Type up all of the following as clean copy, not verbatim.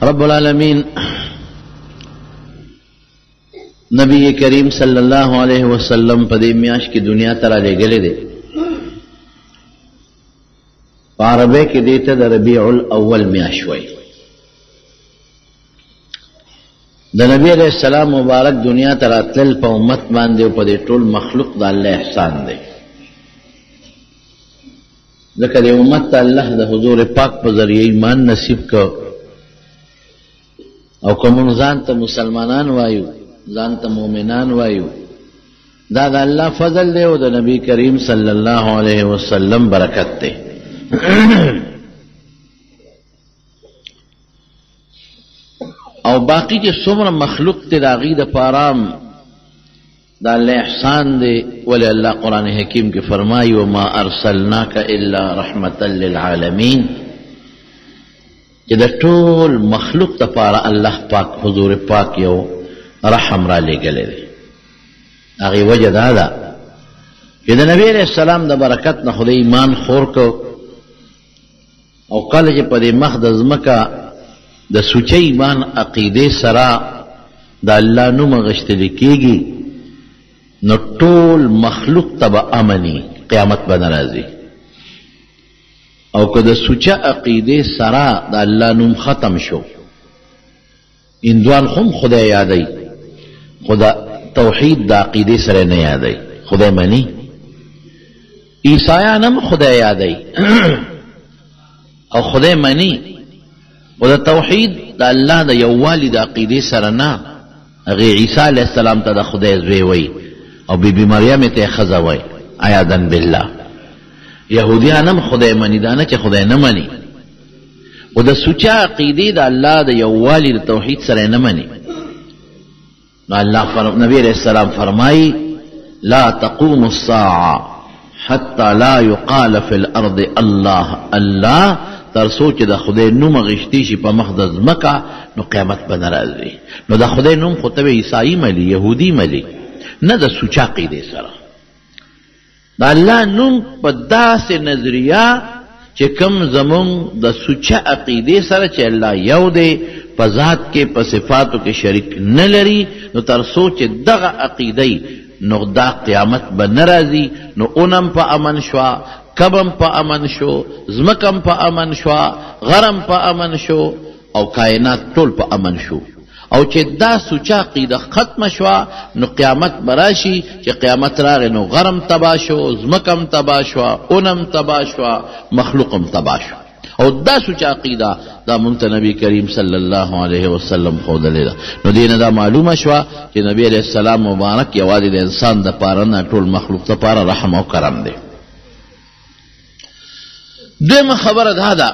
رب العالمین نبی کریم صلی اللہ علیہ وسلم په دې میاشت کې دنیا ته رالیږلی دی. په عربی کې دې ته د ربیع الاول میاشت وایي. د نبی علیہ السلام مبارک دنیا ته راتلل په امت باندې او په دې ټول مخلوق د الله احسان دی. ځکه دې امت ته الله د حضور پاک په ذریعه ایمان نصیب کړ او که مونږ ځان ته مسلمانان وایو، ځان ته مؤمنان وایو، دا د الله فضل دی او د نبی کریم صلی الله علیه وسلم برکت دی. او باقی چې څومره مخلوق ته د هغې دپاره دا الله احسان دی. ولی الله قرآن حکیم کې فرمایي وما ارسلناک الا رحمتا للعالمین، چې د ټول مخلوق دپاره الله پاک حضور پاک یو رحم را لېږلی دی. هغې وجه دا ده چې د نبی علیه السلام د برکت نه خدای ایمان خور کو او کله چې په دې مخ د ځمکه د سوچه ایمان عقیدې سره د الله نوم اغشتلی کېږي نو ټول مخلوق ته به امني، قیامت به نه راځي. او که د سوچه عقیدې سره د الله نوم ختم شو، هندوان هم خدای یادوي خو د توحید د عقیدې سره نه یادوي، خدای مني. عیسایان هم خدای یادوي او خدای مني، خو د توحید د الله د یووالي د عقیدې سره نه. هغې عیسی علیه السلام ته د خدای زوی وایي او بیبي مریم ته یې ښځه وایي، عیاذا بالله. یهودیان هم خدای مني، دا نه چې خدای نه مني، خو د سوچه عقیدې د الله د یووالي د توحید سره نه مني. نو الله نبی علیہ السلام فرمائی لا تقوم الساعة حتى لا يقال في الارض الله الله، تر سوچ د خدای نوم غشتي شي په مخ د ځمکه نو قیامت به نه راځي. نو د خدای نوم خو ته عیسائی ملي، یهودي ملي، نه د سوچه عقیدې سره. د الله نوم په داسې نظریه چې کوم زمونږ د سوچه عقیدې سره چې الله یو دی، په ذات کې په صفاتو کې شریک نه لري، نو تر څو چې دغه عقیده نو دا قیامت به نه راځي. نو اونم په امن شوه، کبم په امن شو، ځمکم په امن شوه، غرم په امن شو او کائنات ټول په امن شو. او چې دا سوچه عقیده ختم شوه نو قیامت براشي. چې قیامت راغی نو غرم تباه شو، ځمکم تباه شوه، اونم تباه شوه، مخلوقم تباه شو. او دا سوچه عقیده دا مونږ ته نبی کریم صلی الله علیه وسلم ښودلې ده. نو دې نه دا معلومه شوه چې نبی علیه السلام مبارک یوازې د انسان دپاره نه ټول مخلوق دپاره رحم او کرم دی. دویمه خبره دا ده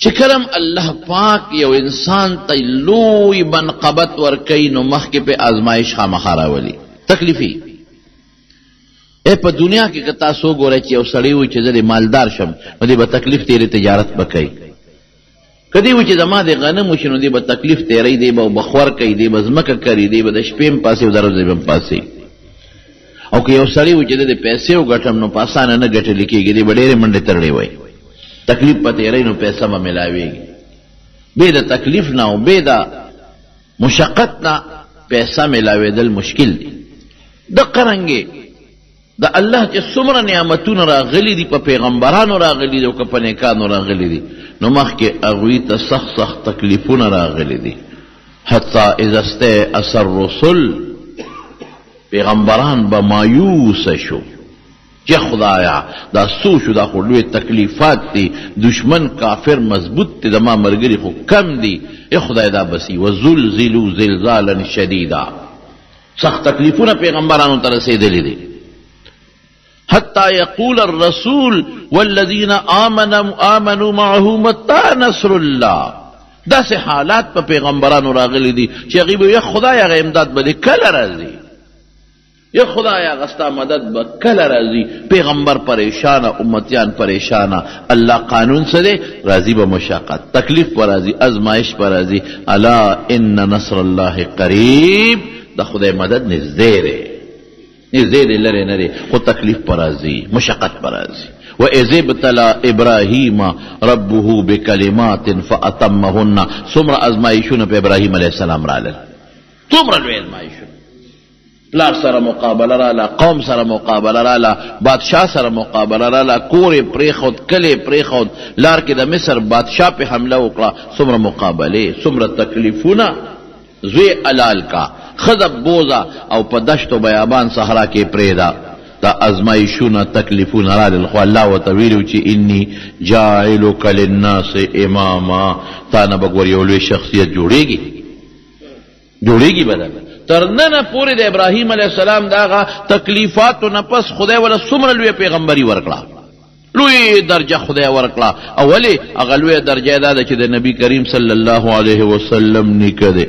چې کرم الله پاک یو انسان ته لوی منقبت ورکوي نو مخکې په آزمایش خامخا راولي، تکلیفي. په دنیا کې که تاسو ګورئ چې یو سړی وي چې زه د مالدار شم نو دی به تکلیف تیری تجارت به کوي. که دی وي چې زما د غنم وشي نو دی به تکلیف تیری، دی به بخور کوي، دی به ځمکه کري، دی به د شپې هم پاسې او د ورځې هم پاسې. او که یو سړی وي چې د پیسې وګټم نو په اسانه نه ګټلی کېږي، دی به ډېرې منډې ترړې وایي، تکلیف په تیری نو پیسه به ملاویږي. بې د تکلیف نه او بې د مشقت نه پیسه ملاوېدل مشکل دی. دقه رنګې د الله چې څومره نعمتونه راغلي دي، په پیغمبرانو راغلي دي او که په نیکانو راغلي دي، نو مخکې هغوی ته سخت سخت تکلیفونه راغلي دي. حتی اذا استیأس الرسل، پیغمبران به مایوسه شو چې خدایا دا څو شو، دا خو لوی تکلیفات دي، دشمن کافر مضبوط دی، د ما ملګري خو کم دي، ای خدای دا بسی. وزلزلوا زلزالا شدیدا، سخت تکلیفونه پیغمبرانو ته رسېدلي دي. حتى يقول الرسول والذين آمنوا معه متى نصر الله، داسې حالات په پیغمبرانو راغلي دي چې هغوی به یا خدای هغه امداد به دې کله راځي، یا خدای هغه ستا مدد به کله راځي. پیغمبر پریشانه، امتیان پریشانه. الله قانون څه دی؟ راځي به مشقت، تکلیف به راځي، ازمایش به راځي. الا ان نصر الله قریب، د خدای مدد نږدې دی، نږدې دی، لرې نه دی، خو تکلیف به راځي، مشقت به راځي. وَإِذِ ابْتَلَى إِبْرَاهِيمَ رَبُّهُ بِكَلِمَاتٍ فَأَتَمَّهُنَّ څومره ازمایښونه په ابراهیم علیه السلام راغلل، څومره لوی ازمایښونه. پلار سره مقابله رااله، قوم سره مقابله رااله، بادشاه سره مقابله رااله، کور یې پرېښود، کلی یې پرېښود، لار کې د مصر بادشاه پې حمله وکړه. څومره مقابلې، څومره تکلیفونه. زوی حلال کا، ښځه بوزه او په دشت و بیابان صحرا کې پرېږده. دا ازمایښونه تکلیفونه راغلل، خو الله ورته ویلي چې انی جاعلک للناس اماما، تا نه به ګور یو لوی شخصیت جوړېږي بدل. تر ننه پورې د ابراهیم علیه السلام د هغه تکلیفاتو نه پس خدای وله څومره لویه پیغمبري ورکړه، لوی درجه خدای ورکړه. او ولې هغه لویه درجه دا ده چې د نبی کریم صلی الله علیه وسلم نیکه دی.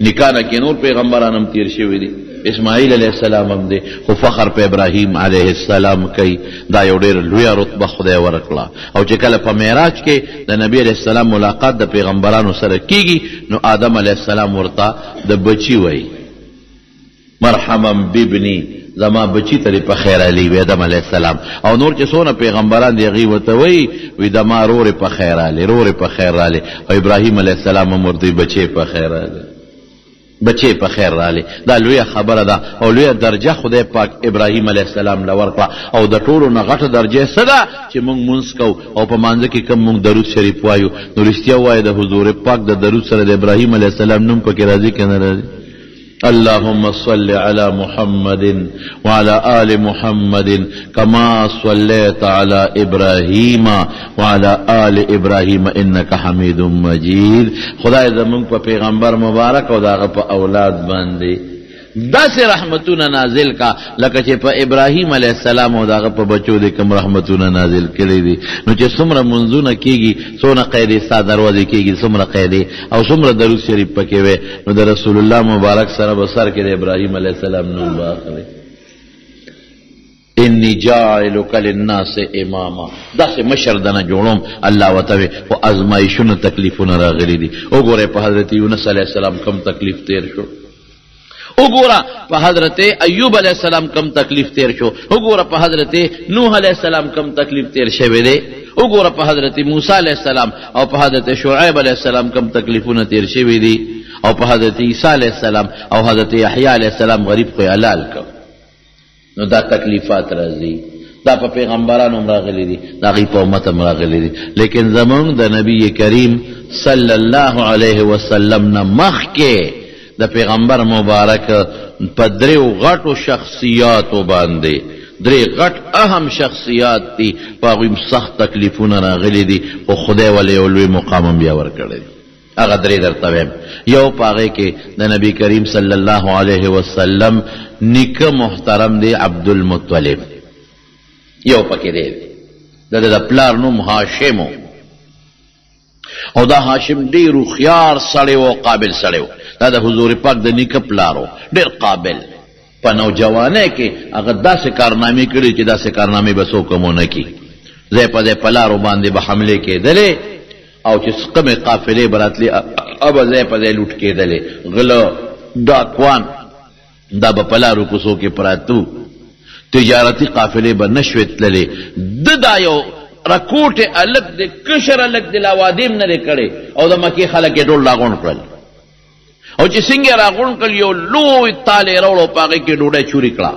نکاح نه کې نور پیغمبران هم تیر شوي دي، اسماعیل علیه السلام هم دی، خو فخر په ابراهیم علیه السلام کوي. دا یو ډېر لویه رتبه خدای ورکړه. او چې کله په معراج کې د نبی علیه السلام ملاقات د پیغمبرانو سره کیږي، نو آدم علیه السلام ورته د بچي وایي، مرحبا بابني، زما بچی ته په خیر علی وی آدم علیه السلام. او نور چې څونه پیغمبران دی هغوی ورته وایي وی د ما رورې په خیر علی، رورې په خیر رالی. او ابراهیم علیه السلام هم ورته بچی په خیر علی، بچی په خیر رالی. دا لویه خبره ده او لویه درجه خدای پاک ابراهیم علیه السلام له ورکړه. او د ټولو نه غټه درجه څه ده چې موږ مونځ کوو او په مانځه کې کوم موږ درود شریف وایو، نو رښتیا وایه د حضور پاک د درود سره د ابراهیم علیه السلام نوم پکې راځي که نه راځي؟ اللهم صل على محمد وعلى آل محمد كما صليت على إبراهيم وعلى آل إبراهيم إنك حميد مجيد. خدای زمونږ په پیغمبر مبارک او داغه په اولاد باندې داسې رحمتونه نازل کا لکه چې په ابراهیم علیه السلام او داغه په بچو دې کوم رحمتونه نازل کړي دي. نو چې څومره منځونه کېږي، څونه قیدې ستا دروازې کېږي، څومره قیدې او څومره درود شریف پکې وی، نو د رسول الله مبارک سره به سر کې د ابراهیم علیه السلام نوم به اخلي. انی جاعلک للناس اماما، داسې مشر دنه جوړوم الله ورته وی. خو ازمایښونه تکلیفونه راغلي دي. وګورئ په حضرت یونس علیه السلام کم تکلیف تیر شو، وګوره په حضرت ایوب علیہ السلام کم تکلیف تیر شو، وګوره په حضرت نوح علیہ السلام کم تکلیف تیر شوی دی، وګوره په حضرت موسی علیہ السلام او په حضرت شعیب علیہ السلام کم تکلیفونه تیر شوی دي، او په حضرت عیسی علیہ السلام او حضرت یحیی علیہ السلام غریب خو حلال کو. نو دا تکلیفات راځي، دا په پیغمبرانو هم راغلي دي، دا غي په امت هم راغلي دي. لیکن زمونږ د نبی کریم صلی الله علیه وسلم نه مخکې د پیغمبر مبارک په دریو غټو شخصیاتو باندې، درې غټ اهم شخصیات دي، په هغوی سخت تکلیفونه راغلي دي، خو خدای ولې یو لوی مقام هم بیا ورکړی دی. هغه درې درته وایم. یو په هغې کې د نبی کریم صلی الله علیه وسلم نیکه محترم دی عبدالمطلب، یو پکې دی، د پلار نوم هاشم و، او دا هاشم ډېر هوښیار سړی و، قابل سړی و. دا د حضور پاک د نیکه پلار و، ډېر قابل. په نوجوانۍ کې هغه داسې کارنامې کړي چې داسې کارنامې به څوک هم ونه کړي. ځای په ځای په لارو باندې به حملې کېدلې، او چې کمې قافلې به راتلې به ځای په ځای لوټ کېدلې. غله ډاکوان دا به په لارو کوڅو کې پراتو، تجارتي قافلې به نه شوې تللې. دا یو رکوټې الک د کشر الک د لاوادیم نه دی کړی، او د مکې خلک یې ډول راغونډ کړل. او چې څنګه راغونډ کړل، یو لوی تال یې راوړ او په هغې کې ډوډۍ چوري کړه،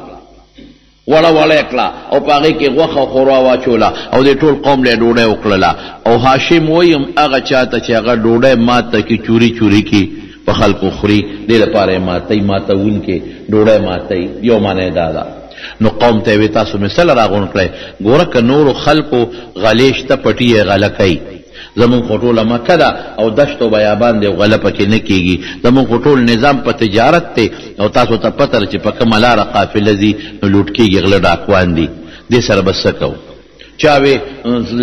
وړه وړه یې کړه، او په هغې کې غوښه خورا واچوله، او د ټول قوم له ډوډۍ وکړله. او هاشم وایي هغه چاته چې هغه ډوډۍ ماته کې چوري چوري کې په خلکو خوري، دې لپاره یې ماتوي، ماتوونکې ډوډۍ ماتوي. یو معنی دا ده. نو قوم ته وی تاسو مثال راغون کړئ، ګوره که نورو خلکو غلې شته پټي یې غله کوي، زمونږ خو ټوله مکه ده او دشت و بیابان دی، غله پکې نه کېږي. زمونږ خو ټول نظام په تجارت دی، او تاسو ته پته ده چې په کومه لاره قافله ځي نو لوټ کېږي، غله ډاکوان دي. دې سره به څه کوو؟ چا وی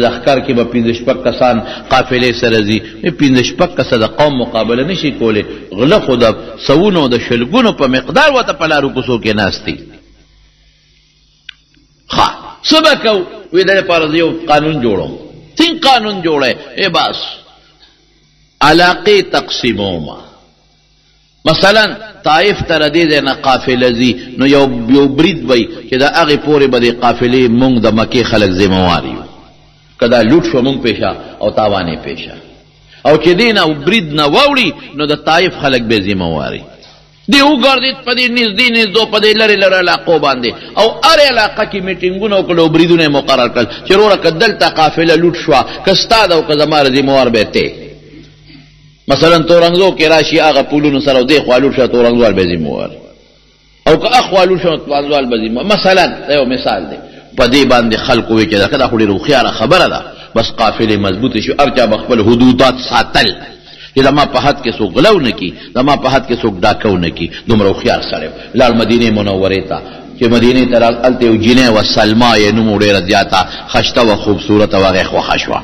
لښکر کې به 5-6 کسان قافلې سره ځي، 5-6 کسه د قوم مقابله نشي کولی، غله خو د سوونو د شلګونو په مقدار ورته په لارو کوڅو کې ناست دي. څه به کوو؟ وی د لپاره زه یو قانون جوړوم. څنګه قانون جوړی؟ بس علاقې تقسیمومه، مثلا طائف ته ردې دی نه قافله ځي نو یو برید وی چې د هغې پورې به د قافلې مونږ د مکې خلک ذموار یو که دا لوټ شو مونږ پیشه او تاوان یې پیشه او چې دې نه برید نه واوړي نو د طائف خلک به ذمواري دی وګرځېد په دې نږدې په دې لرې لرې علاقو باندې او هر علاقه کې میټینګونه وکړل او بریدونه یې مقرر کړل چې وروره که دلته قافله لوټ شوه که ستا ده او که زما ذموار به ته مثلا تورنګزو کې راشي هغه پولونو سره دې خوا لوټ شوه تورنګزوال به ذموار او که اخوا لوټ شوه تورنګزوال به ذموار مثلا دا یو مثال دی په دې باندې خلکو وایي چې دا خو ډېره هوښیاره خبره ده بس قافلې مضبوطې شو هر چا به خپل حدودات ساتل چې زما په حد کې څوک غلو نه کي زما په حد کې څوک ډاکو نه کي دومره هوښیار سړی لاړ مدینې منورې ته چې مدینې ته هلته یو جینۍ وه سلما یې نوم ډېره زیاته خشته وه خوبصورته وه هغې خوښه شوه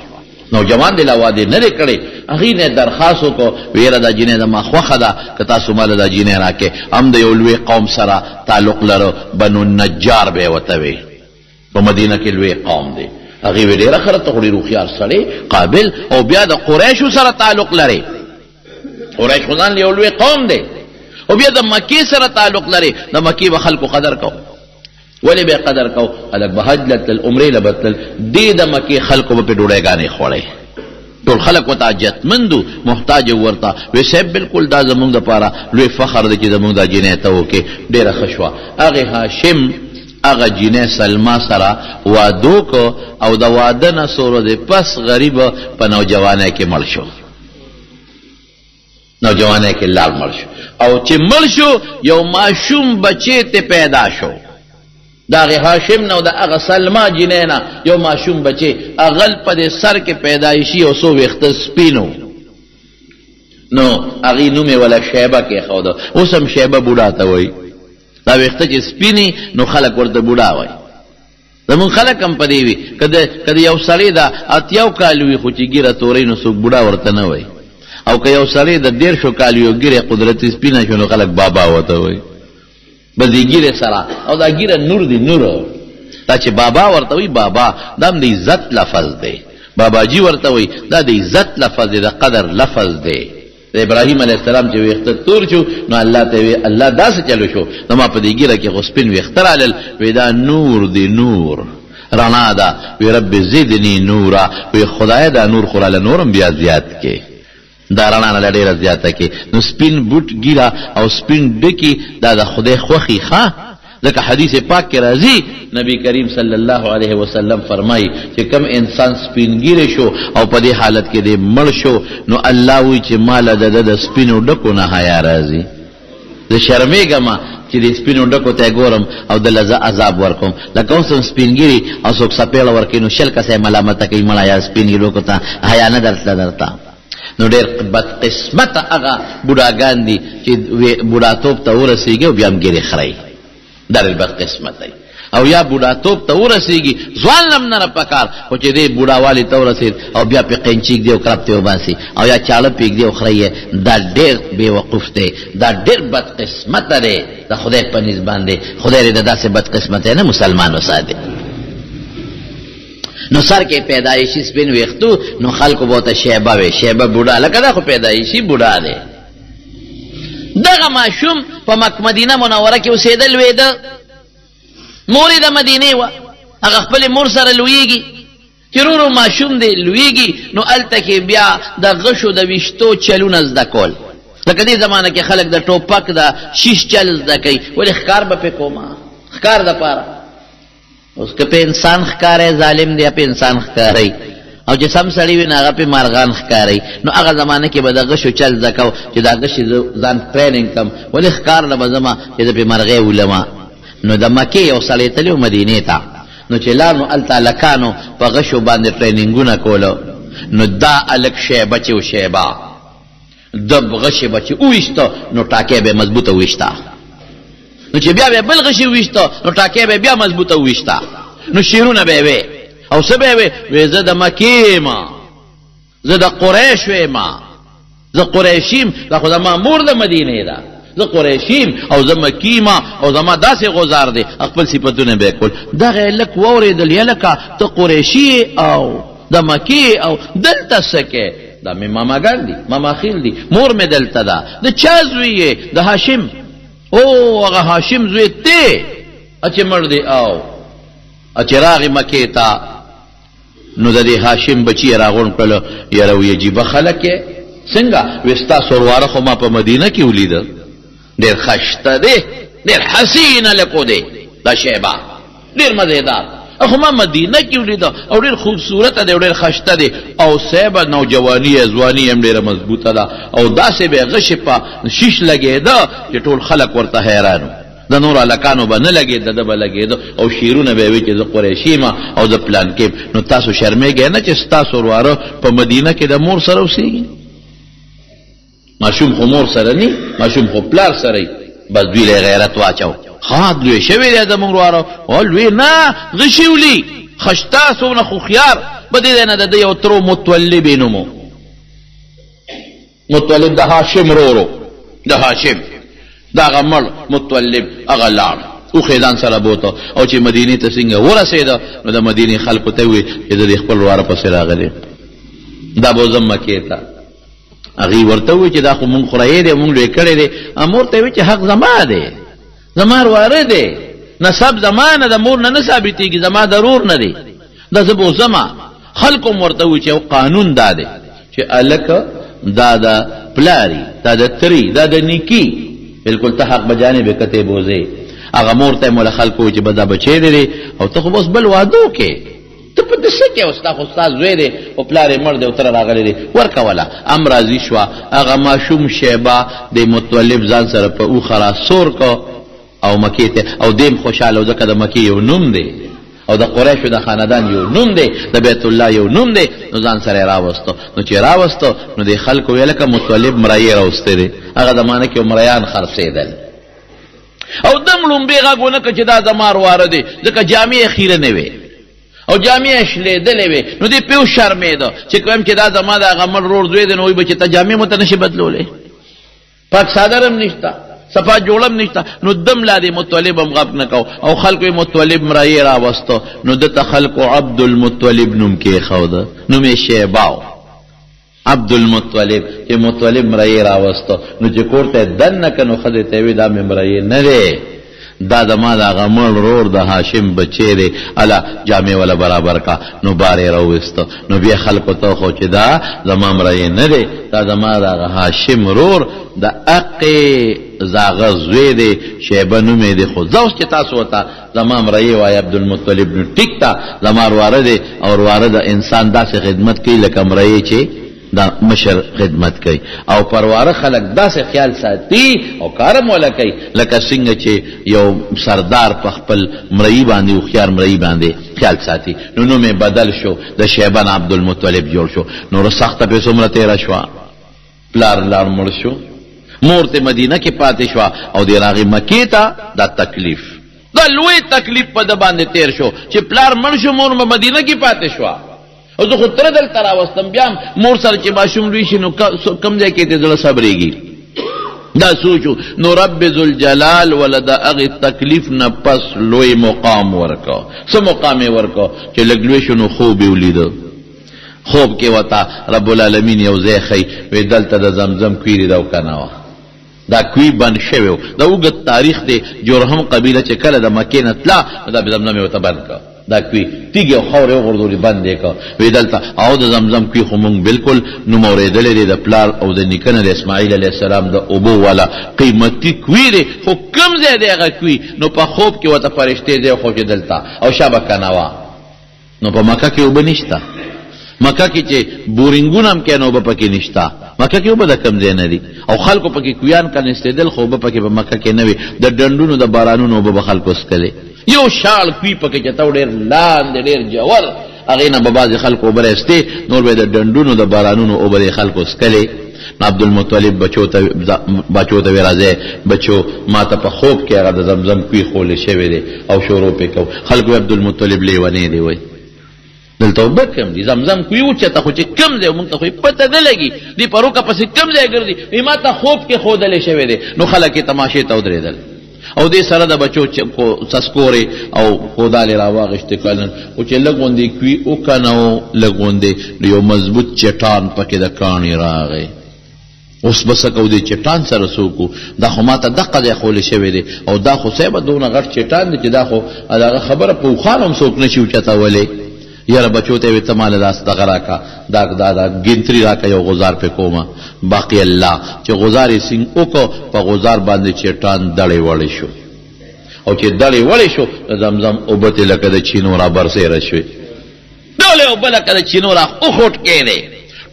نوجوان دی لا واده نه دی کړی هغې نه درخواست وکړو ویره دا جینۍ زما خوښه ده که تاسو ماله دا جینۍ راکې هم د یو لوی قوم سره تعلق لرو بنو النجار به یې ورته وی په مدینه کې لوی قوم دی هغې وی ډېره ښه ته خو ډېر هوښیار سړی قابل او بیا د قریشو سره تعلق لري قریش خو ځان یو لوی قوم دی او بیا د مکې سره تعلق لري د مکې به خلکو قدر کو ولې به قدر کو هلک به حج له تلل عمرې له به تلل دې د مکې خلکو به پې ډوډۍ خوړی ټول خلک ورته حاجتمند و محتاج ورته وی صاحب بلکل دا زمونږ دپاره لوی فخر دی چې زمونږ دا جینۍ ته وکړې ډېره ښه شوه هغې هاشم هغه جینۍ سلما سره واده وکړو او د واده نه څو ورځې پس غریب په نوجوانی کې مړ شو نوجوانی کې لال مړ شو او چې مړ شو یو ماشوم بچی ته پیدا شو د هغې هاشم نه او د هغه سلما جینۍ نه یو ماشوم بچی اغل په دې سر کې پیدایشي او څو ویښته سپینو نو هغې نوم یې وله شیبه کېښوده اوس هم شیبه بوډا ته وایي دا ویښته چې سپینې نو خلک ورته بوډا وایي زمونږ خلک هم په دې وي که د یو سړی د 80 کالو وي خو چې ږیره تورۍ نو څوک بوډا ورته نه وایي او که یو سړی د 150 کالو یو ږیره قدرتي سپینه شو نو خلک بابا ورته وایي بس دې ږیرې سره او دا ږیره نور دی نور دا چې بابا ورته وایي بابا دا هم د عزت لفظ دی باباجي ورته وایي دا د عزت لفظ دی د قدر لفظ دی د ابراهیم علیه السلام چې ویښته تور شو نو الله ته وی الله داسې چلو شو زما په دې ږیره کې خو سپین ویښته رالل وی دا نور دی نور رڼا ده وی رب زدني نورا وی خدای دا نور خو راله نور هم بیا زیات کې دا رڼا نه ډېره زیاته کې نو سپین بوټ ږیره او سپین ډکي دا د خدای خوښي ښه ځکه حدیث پاک کې راځي نبی کریم صلی الله علیه وسلم فرمایي چې کم انسان سپینګیری شو او په دې حالت کې دې مړ شو نو الله وایي چې ماله د سپینو ډکو نه حیا راځي زه شرمېږم چې د سپینو ډکو ته ګورم او د لزه عذاب ورکوم لکه اوس هم سپینګیري او څوک سپېړه ورکوي نو شل کسه یې ملامته کوي مړه یا سپینګي ډکو ته حیا نه درته نو ډېر بدقسمته هغه بوډاګان دي چې بوډاتوب ته ورسېږي او بیا هم ګیرې خرئ دا ډېر بدقسمت دی او یا بوډاتوب ته ورسېږي ځوان هم نه پکار خو چې دی بوډاوالي ته ورسېد او بیا پې قینچي ږدي او کرپ ته وباسي او یا چاړه پرېږدي او خرئ یې دا ډېر بېوقوف دی دا ډېر بدقسمته دی د خدای په نسبت باندې خدای دې د داسې بدقسمتی نه مسلمان وساتي نو سر کې پیدایشي سپین ویښتو نو خلکو به ورته شیبه وی شیبه بوډا لکه دا خو پیدایشي بوډا دی دغه ماشوم په مدینه منوره کې اوسېدل ویده مور یې د مدینې وه هغه خپلې مور سره لویږي چې ورو ماشوم دی لویږي نو هلته کې بیا د غشو د ویشتو چلونه زده کول لکه دې زمانه کې خلک د ټوپک د شیش چل زده کوي ولې ښکار به پې کومه ښکار دپاره اوس که په انسان ښکاری ظالم دی په انسان ښکاری او چې سم سړی وي نو هغه پې مارغان ښکاری نو هغه زمانه کې به د غشو چل زده کو چې دا غشې ځان ټریننګ کړم ولې ښکار نه به ځمه چې زه پې مرغۍ ولمه نو د مکې یو سړی تللی و مدینې ته نو چې لاړ نو هلته هلکانو په غشو باندې ټریننګونه کولو نو دا هلک شیبه چې و شیبه د غشې به چې وویشته نو ټاکی به یې مضبوطه وویشته نو چې بیا به بل غشي وویشته نو ټاکی به بیا مضبوطه وویشته نو شعرونه به یې وی او څه به یې وی زه د مکې یم زه د قریش ویم زه قریشیم دا خو زما مور د مدینې ده زه قریشیم او زه مکیم او زما داسې غزار دی خپل صفتونه به یې کول دغه هلک واورېدل یا لکه ته قریشي او د مکې او دلته څه کې دا مې ماماګان دي ماماخیل دي مور مې دلته ده د چا زوی یې د هاشم او هغه هاشم زوی ته چې مړ دی او چې راغی مکې ته نو د دې هاشم بچی راغون کړل یاره وی عجیبه خلک یې څنګه وستا سورواره خو ما په مدینه کې ولیده ډېر خشته دی ډېر حسینه لکو دی دا شیبه ډېر مزیدار اخو ما مدینه کې ولیده او ډېر خوبصورته دی او ډېر خشته دی او صاحبه نوجواني ځواني هم ډېره مضبوطه ده او داسې به غشې په شیش لګېده چې ټول خلک ورته حیران د نور هلکانو به نه لګېده ده به لګېده او شعرونه به یې وي چې زه قریشي یم او زه پلان کې نو تاسو شرمېږئ نه چې ستاسو ورواره په مدینه کې د مور سره اوسېږي ماشوم خو مور سره نی ماشوم خو پلار سره ای بس دوی له غیرت واچو خاد لوی شوی دی زمونږ ورواره او لوی نه غشي ولي خشتا څومره خو خيار به دې نه د یو ترو متولب نومو متولب د هاشم رورو د هاشم دا غمل متولب هغه لاړ او خیدان سره بوته او چې مدینه ته څنګه ورسېده نو د مدینه خلکو ته وی چې د خپل ورواره پسې راغلی دا به زم مکې ته هغې ورته وی چې دا خو مونږ خورایې دی مونږ لوی کړی دی مور ته وی چې حق زما دی زما ورواره دی نسب زما نه د مور نه نه ثابتېږي زما ضرور نه دی دا زه به زما خلکو هم ورته وی چې یو قانون دا دی چې هلکه دا د پلاري دا د تري دا د نیکي بالکل ته حق بجانب کته بوزي هغه مور ته مولا خلکو چې بدا بچی دی او ته خو بس بل وادو کې ته په دسه کې اوستا خو استاد زوی دی او پلار یې مړ دی او تر راغلی دی ورکوله ام راضي شوه هغه ماشوم شیبه د متولب ځان سره په اوښه راسور کو او مکې ته او دیم خوشحاله و ځکه د مکې یو نوم دی او د قریشو د خاندان یو نوم دی د بیت الله یو نوم دی نو ځان سره راوستو نو چې راوستو نو د خلکو ویل که متولب مرایې راوستی دی هغه زمانه کې مریان خرڅېدل او دم لومبې غږ ونه که چې دا زما ورواره دی ځکه جامې یې خیره نه وې او جامې یې شلېدلې وې نو دې پې وشرمېده چې کویم چې دا زما د هغه مړ رور زوی دی نو وایي به چې ته جامې مو ته نشي بدلولی پاک صادر هم نشته صفا جوړم نشته نو دم لا دې متولب هم غپ نه کو او خلکو یې متولب مرایې راوستو نو دته خلکو عبدالمطلب نوم کېښوده نوم یې شیباو عبدالمطلب چې مطلب مرایې راوستو نو چې کور ته دن نه که نو ښځې ته یې وي دا مې مرایې نه دی دا زما د هغه مړ رور د هاشم بچی دی اله جامې وله برابر کا نو بار یې راوویسته نو بیا خلکو ته خو چې دا زما مرایې نه دی دا زما د هغه هاشم رور د اقې زاغه زوی دی شیبه نوم یې دی خو زه اوس چې تاسو ورته زما مرایې وایي عبدالمطلب نو ټیک ته زما ورواره دی او ورواره د انسان داسې خدمت کوي لکه مرایې چې دا مشر خدمت کوي او پرواره خلک داسې خیال ساتي او کارم ولا کوي لکه څنګه چې یو سردار په خپل مرئی باندې او خيار مرئی باندې خیال ساتي نو نوم بدل شو د شیبان عبدالمطلب جوړ شو نو سخته په څومره تیرا شو پلار لار مړ شو مور ته مدینه کې پاتې شو او د راغي مکې ته دا تکلیف دا لوی تکلیف په د باندې تیر شو چې پلار مړ شو مور مدینه کې پاتې شو او زه خو تر دلته راوستم بیا مور سره چې ماشوم لوی شي نو کم ځای کې ته زړه صبرېږي دا سوچو نو رب ذوالجلال ولد هغې تکلیف نه پس لوی مقام ورکو څه مقام یې ورکو چې لږ لوی شو نو خوب یې ولیده خوب کې ورته رب العالمین یو ځای ښیي وی دلته د زمزم کویرې ده او که نه وه دا کوی بند شوی و دا اوږد تاریخ دی جرهم قبیله چې کله د مکې نه تله نو دا زمزم یې ورته بند کړه دا کوي تیږې او خاورې وغورځولې بند یې کړه وی دلته او د زمزم کوي خو مونږ بالکل نوم اورېدلی دی د پلار او د نیکه نه د اسماعیل علیه السلام د اوبو والا قیمتي کوي دی خو کوم ځای دی هغه کوي نو په خوب کې ورته فرشتې ځای خو چې دلته او شابه کنوا نو په مکه کې اوبه نشته مکه کې چې بورینګونه هم کې نو اوبه پکې نشته مکه کې اوبه د کم ځای نه دي او خلکو پکې کویان کنستېدل خو اوبه پکې په مکه کې نه وي د ډنډونو د بارانونو اوبه به خلکو څکلې یو شال کوي پکې چې ته ډېر لاندې ډېر جوړ هغې نه به بعضې خلکو اوبه راایستې نور به د ډنډونو د بارانونو اوبه د خلکو څکلې عبدالمطلب بچو ته وی راځئ بچو ما ته په خوب کې هغه د زمزم کوي خولی شوی دی او شروع پې کو خلکو عبدالمطلب لیونی دی وایي دلته اوبه کم دي زمزم کوي اوچته خو چې کم ځای مونږ ته خو پته نه لګي دې پروکه پسې کم ځای ګرځي ما ته خوب کې ښودلی شوی دی نو خلک یې تماشې ته ودرېدل او دې سره د بچو سسکورې او کودالې راواغېشتې کلن او چې لږ غوندې کوي وکنه لږ غوندې یو مضبوط چټان پکې د کاڼي راغی. اوس به څه کوو دې چټان سره څوک دا خو ما ته دقه دی ښولی شوی دی او دا خو صاحبه دونه غټ چټان دی چې دا خو دغه خبره په اوښان هم څوک نه شي اوچتولی. یاره بچو ته یې ته ماله داس دغه راکه دا ګنتري راکه یو غزار پې کومه. باقي الله چې غزار یې سینګ وکړو په غزار باندې چټان دړې وړې شو او چې دړې وړې شو د زمزم اوبه تې لکه د چینو را برسېره شوې. ډولې اوبه لکه د چینو را وخوټ کېدې.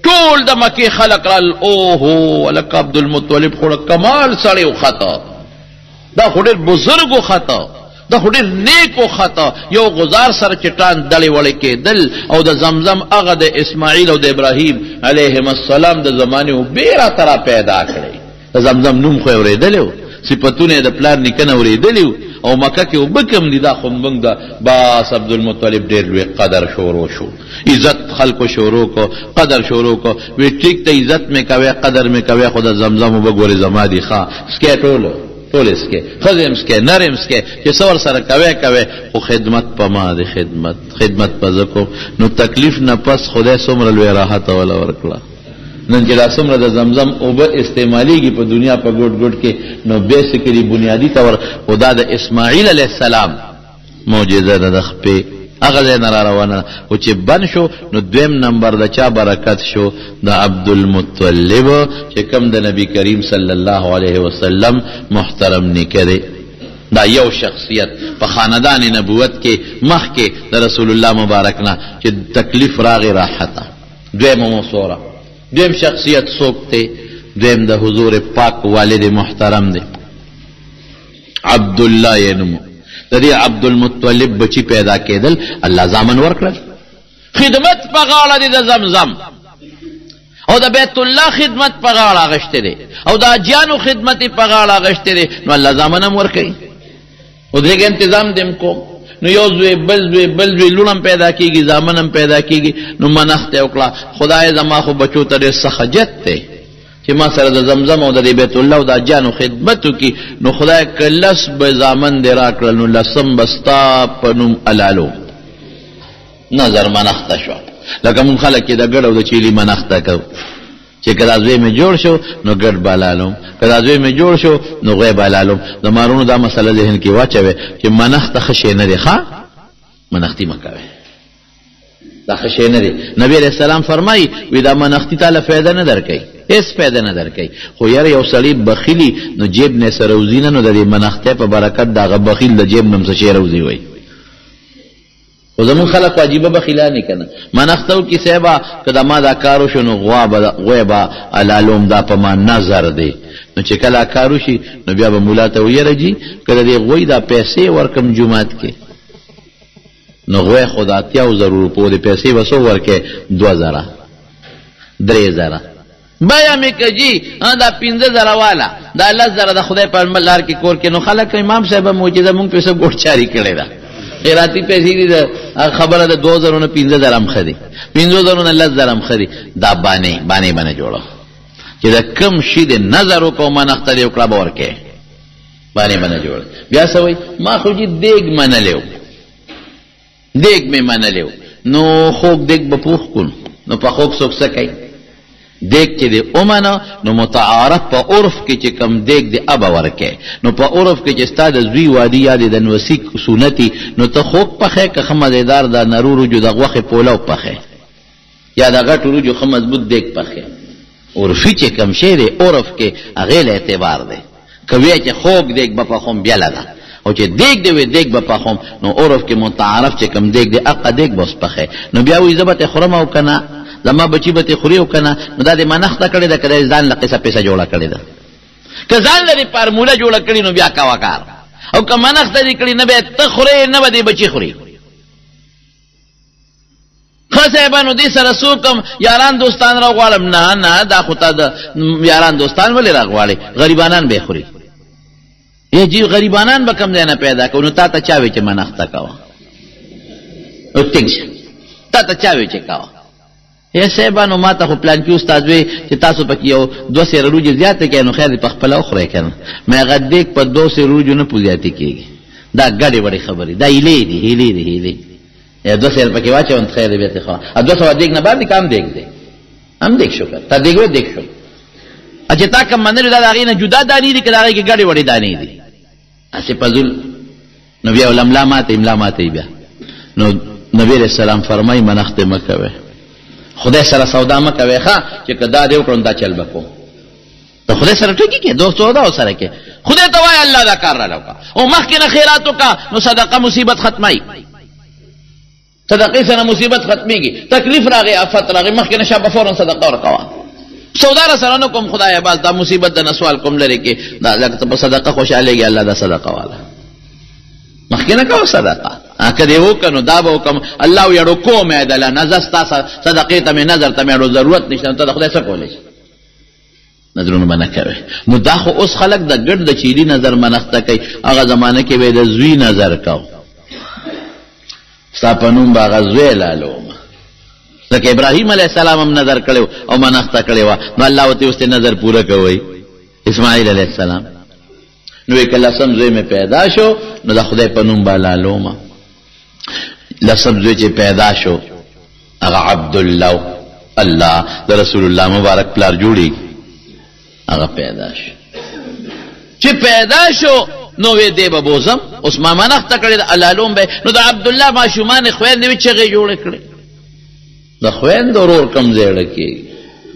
ټول د مکې خلق رال اوهو ولکه عبدالمطلب خو کمال سړی وخته. دا خو ډېر بزرګ وخته، دا خو ډېر نیک وخته. یو غزار سره چټان دړې وړې کېدل او د زمزم هغه د اسماعیل او د ابراهیم علیهم السلام د زمانې اوبې راته را پیدا کړې. د زمزم نوم خو یې اورېدلی و، صفتونه یې د پلار نیکه اورېدلي و او مکه کې اوبه کم دي. دا خو موږ د باس عبدالمطلب ډېر لوی قدر شروع شو، عزت خلکو شروع کو، قدر شروع کو. وی ټیک ته عزت مې کوې قدر مې کوې خو د زمزم اوبه ګورې زما دي ښه سکې ټول اسکے خزم اسکے نرم اسکے چې څور سره کوي خو خدمت په ما دی، خدمت په زکو. نو تکلیف نه پس خدای څومره لوی راحت ولا ورکړه. نن چې دا څومره د زمزم اوبه استعمالیږي په دنیا په ګوټ ګوټ کې، نو بیسیکلی بنیادی طور خدا د اسماعیل علیه السلام معجزه ده د خپې هغه ځای نه را روانه او چې بند شو نو دویم نمبر د چا برکت شو؟ د عبدالمطلب چې کوم د نبی کریم صلی الله علیه وسلم محترم نیکه دی. دا یو شخصیت په خاندان نبوت کې مخکې د رسول الله مبارک نه چې تکلیف راغی راحته. دویم موصوره دویم شخصیت څوک دی؟ دویم د حضور پاک والد محترم دی عبدالله یې نوم. د دې عبدالمطلب بچی پیدا کېدل الله زامن ورکړل. خدمت په غاړه دی د زمزم او د بیت الله خدمت په غاړه اغشته دی او د اجیانو خدمت په غاړه اغشته دی. نو الله زامن هم ورکړي او دغه تنظیم دیم کو. نو یو زوی بل زوی لونم پیدا کیږي، زامن هم پیدا کیږي. نو منښت وکړه خدای زما خو بچو ته ډېر سخجت دی چې ما سره د زمزم او د بیت الله او د اجانو خدمت وکړي. نو خدای کلس به زامن دې راکړل. نو لسم بستا په نوم الالو نظر منښته شو. لکه مونږ خلک چې د ګډ او د چیلي منښته کوو چې که دا زوی مې جوړ شو نو ګډ به لالوم، که دا زوی مې جوړ شو نو غوی به لالوم. د مارونو دا مسله ذهن کې واچوئ چې منښته ښه شی نه دی. ښه منښتي مه کوئ، دا ښه شی نه دی. نبی علیہ السلام فرمایي وی دا منښتي تاله فایده نه درکوي، هیڅ فایده نه درکوي. خو یاره یو سړی بخیلي نو جیب نه سره روزي نه، نو د دې منښتۍ په برکت د هغه بخیل د جیب نه هم څه شی روزي وایي. خو زمون خلق عجیبه بخیلانی کنه منښتو کی صاحبہ کدا ما دا کارو شنو غوا با علالوم دا په ما نظر دی. نو چې کله کارو شي نو بیا به مولا ته ویره جی کله دی غوی دا پیسې ورکم جمعات کې. نو غوی خدا تیاو ضرور په دې پیسې وسو ورکه 2000 3000 بیا می کجی دا 15000 والا دا 10000 د خدای په لار کې کور کې. نو خلک امام صاحب معجزه مونږ پیسې ګوټ چاری کړی دا خیراتی پیسې دي خبره د 2000 نه 15000 هم خدي 15000 نه 10000 هم خدي. دا باندې جوړه چې دا کم شي د نظر او منښت یو کړه ورکه باندې جوړ. بیا سوي ما خو دې دیګ منلیو نو خوک دیګ به پوخ کون نو په خوک څوک سکای دیګ چې د اومنه نو متعارف په عرف کې چې کم دیګ د ابا ورکه. نو په عرف کې چې ستاد زوی وادي یاد د نوسیک سنتي نو ته خوک پخې که خمدار د نرورو جو د غوخه پولاو پخې یا د غټو جو خم مضبوط دیګ پخې. عرفي چې کم شی دی عرف کې هغه له اعتبار دی. کوي چې خوک دیګ به په خوم بیا لدا او چې دیګ دی دیګ به په خوم نو عرف کې متعارف چې کم دیګ دی اقا دیګ بس پخې. نو بیا وې زبته خرم او کنه زما بچی به خوري او کنه نو دا د منښت کړي دا کړي ځان لقصه پیسې جوړه کړي دا که ځان لري فارموله جوړه کړي نو بیا کا وکړ او که منښت دې کړي نه به ته خوري نه به دې بچی خوري. خصيبانو دې سره سوکم یاران دوستان را غواړم نه دا خو ته د یاران دوستان ولې را غواړي غریبانان به خوري. یی جی غریبانان به کم نه پیدا کو نو تا ته چاوي چې منښت کاوه او ټینګ تا ته چاوي چې کاوه یا صاحبانو ما ته خو پلان کې استاد وی چې تاسو پکې یو 2 سېره روجې زیاته کړئ نو خیر دې په خپله وخورئ که نه مې هغه دیګ په 2 سېره روجو نه پوزیاتې کېږي دا ګډې وړې خبرې دا هیلې یا 2 سېره پکې واچوم خیر دې بیا خوا 200 دیګ نه باندې کام دیګ دی هم دیګ شو تا دیګ و دیګ شو چې تا کوم منلو دا د هغې نه جدا دانې دي که د هغې کې ګډې وړې دانې دي هسې پزول نو بیا املا ماته بیا نو نبی علیہ السلام فرمای منخت مه کوئ خدای سره سودا مه کوئ ښه چې که دا دې وکړم دا چل به کوم ته خدای سره ټوکې کې دوست سودا ورسره کې خدای ته وایه الله دا کار راله وکړه او مخکې نه خیرات وکړه نو صدقه مصیبت ختموي صدقې سره مصیبت ختمېږي تکلیف راغی آفت راغی مخکې نه شابه فورا صدقه ورکوه سودا را سره نه کوم خدای باز دا مصیبت د نه سوال کوم لرې کې دا لکه ته په صدقه خوشحالېږي الله دا صدقه والا مخکې نه کوه صدقه که دې وکړه نو دا به وکړم الله ویړو کوم یې دله نظر ستا صدقې ته مې نظر ته مې اړو ضرورت نشته نو ته د خدای څه کولی شي نظرونه به نه کوې نو دا خو اوس خلک د ګډ د چیلي نظر منښته کوي هغه زمانه کې به یې د زوی نظر کو ستا په نوم به هغه زوی لالوم لکه ابراهیم علیه السلام هم نظر کړی او منښته کړې وه نو الله ورته اوس نظر پوره کوئ اسماعیل علیه السلام نو یې که لسم زوی مې پیدا شو نو د خدای په نوم به لالومه لسم زوی چې پیدا شو هغه عبدالله الله د رسول الله مبارک پلار جوړېږي هغه پیدا شو چې پیدا شو نو وی دی به بوزم اوس ما منښته کړې ده لالوم به نو د عبدالله ماشومان خویندې وې چغې جوړې کړې د خویند ورور کم زیړه کېږي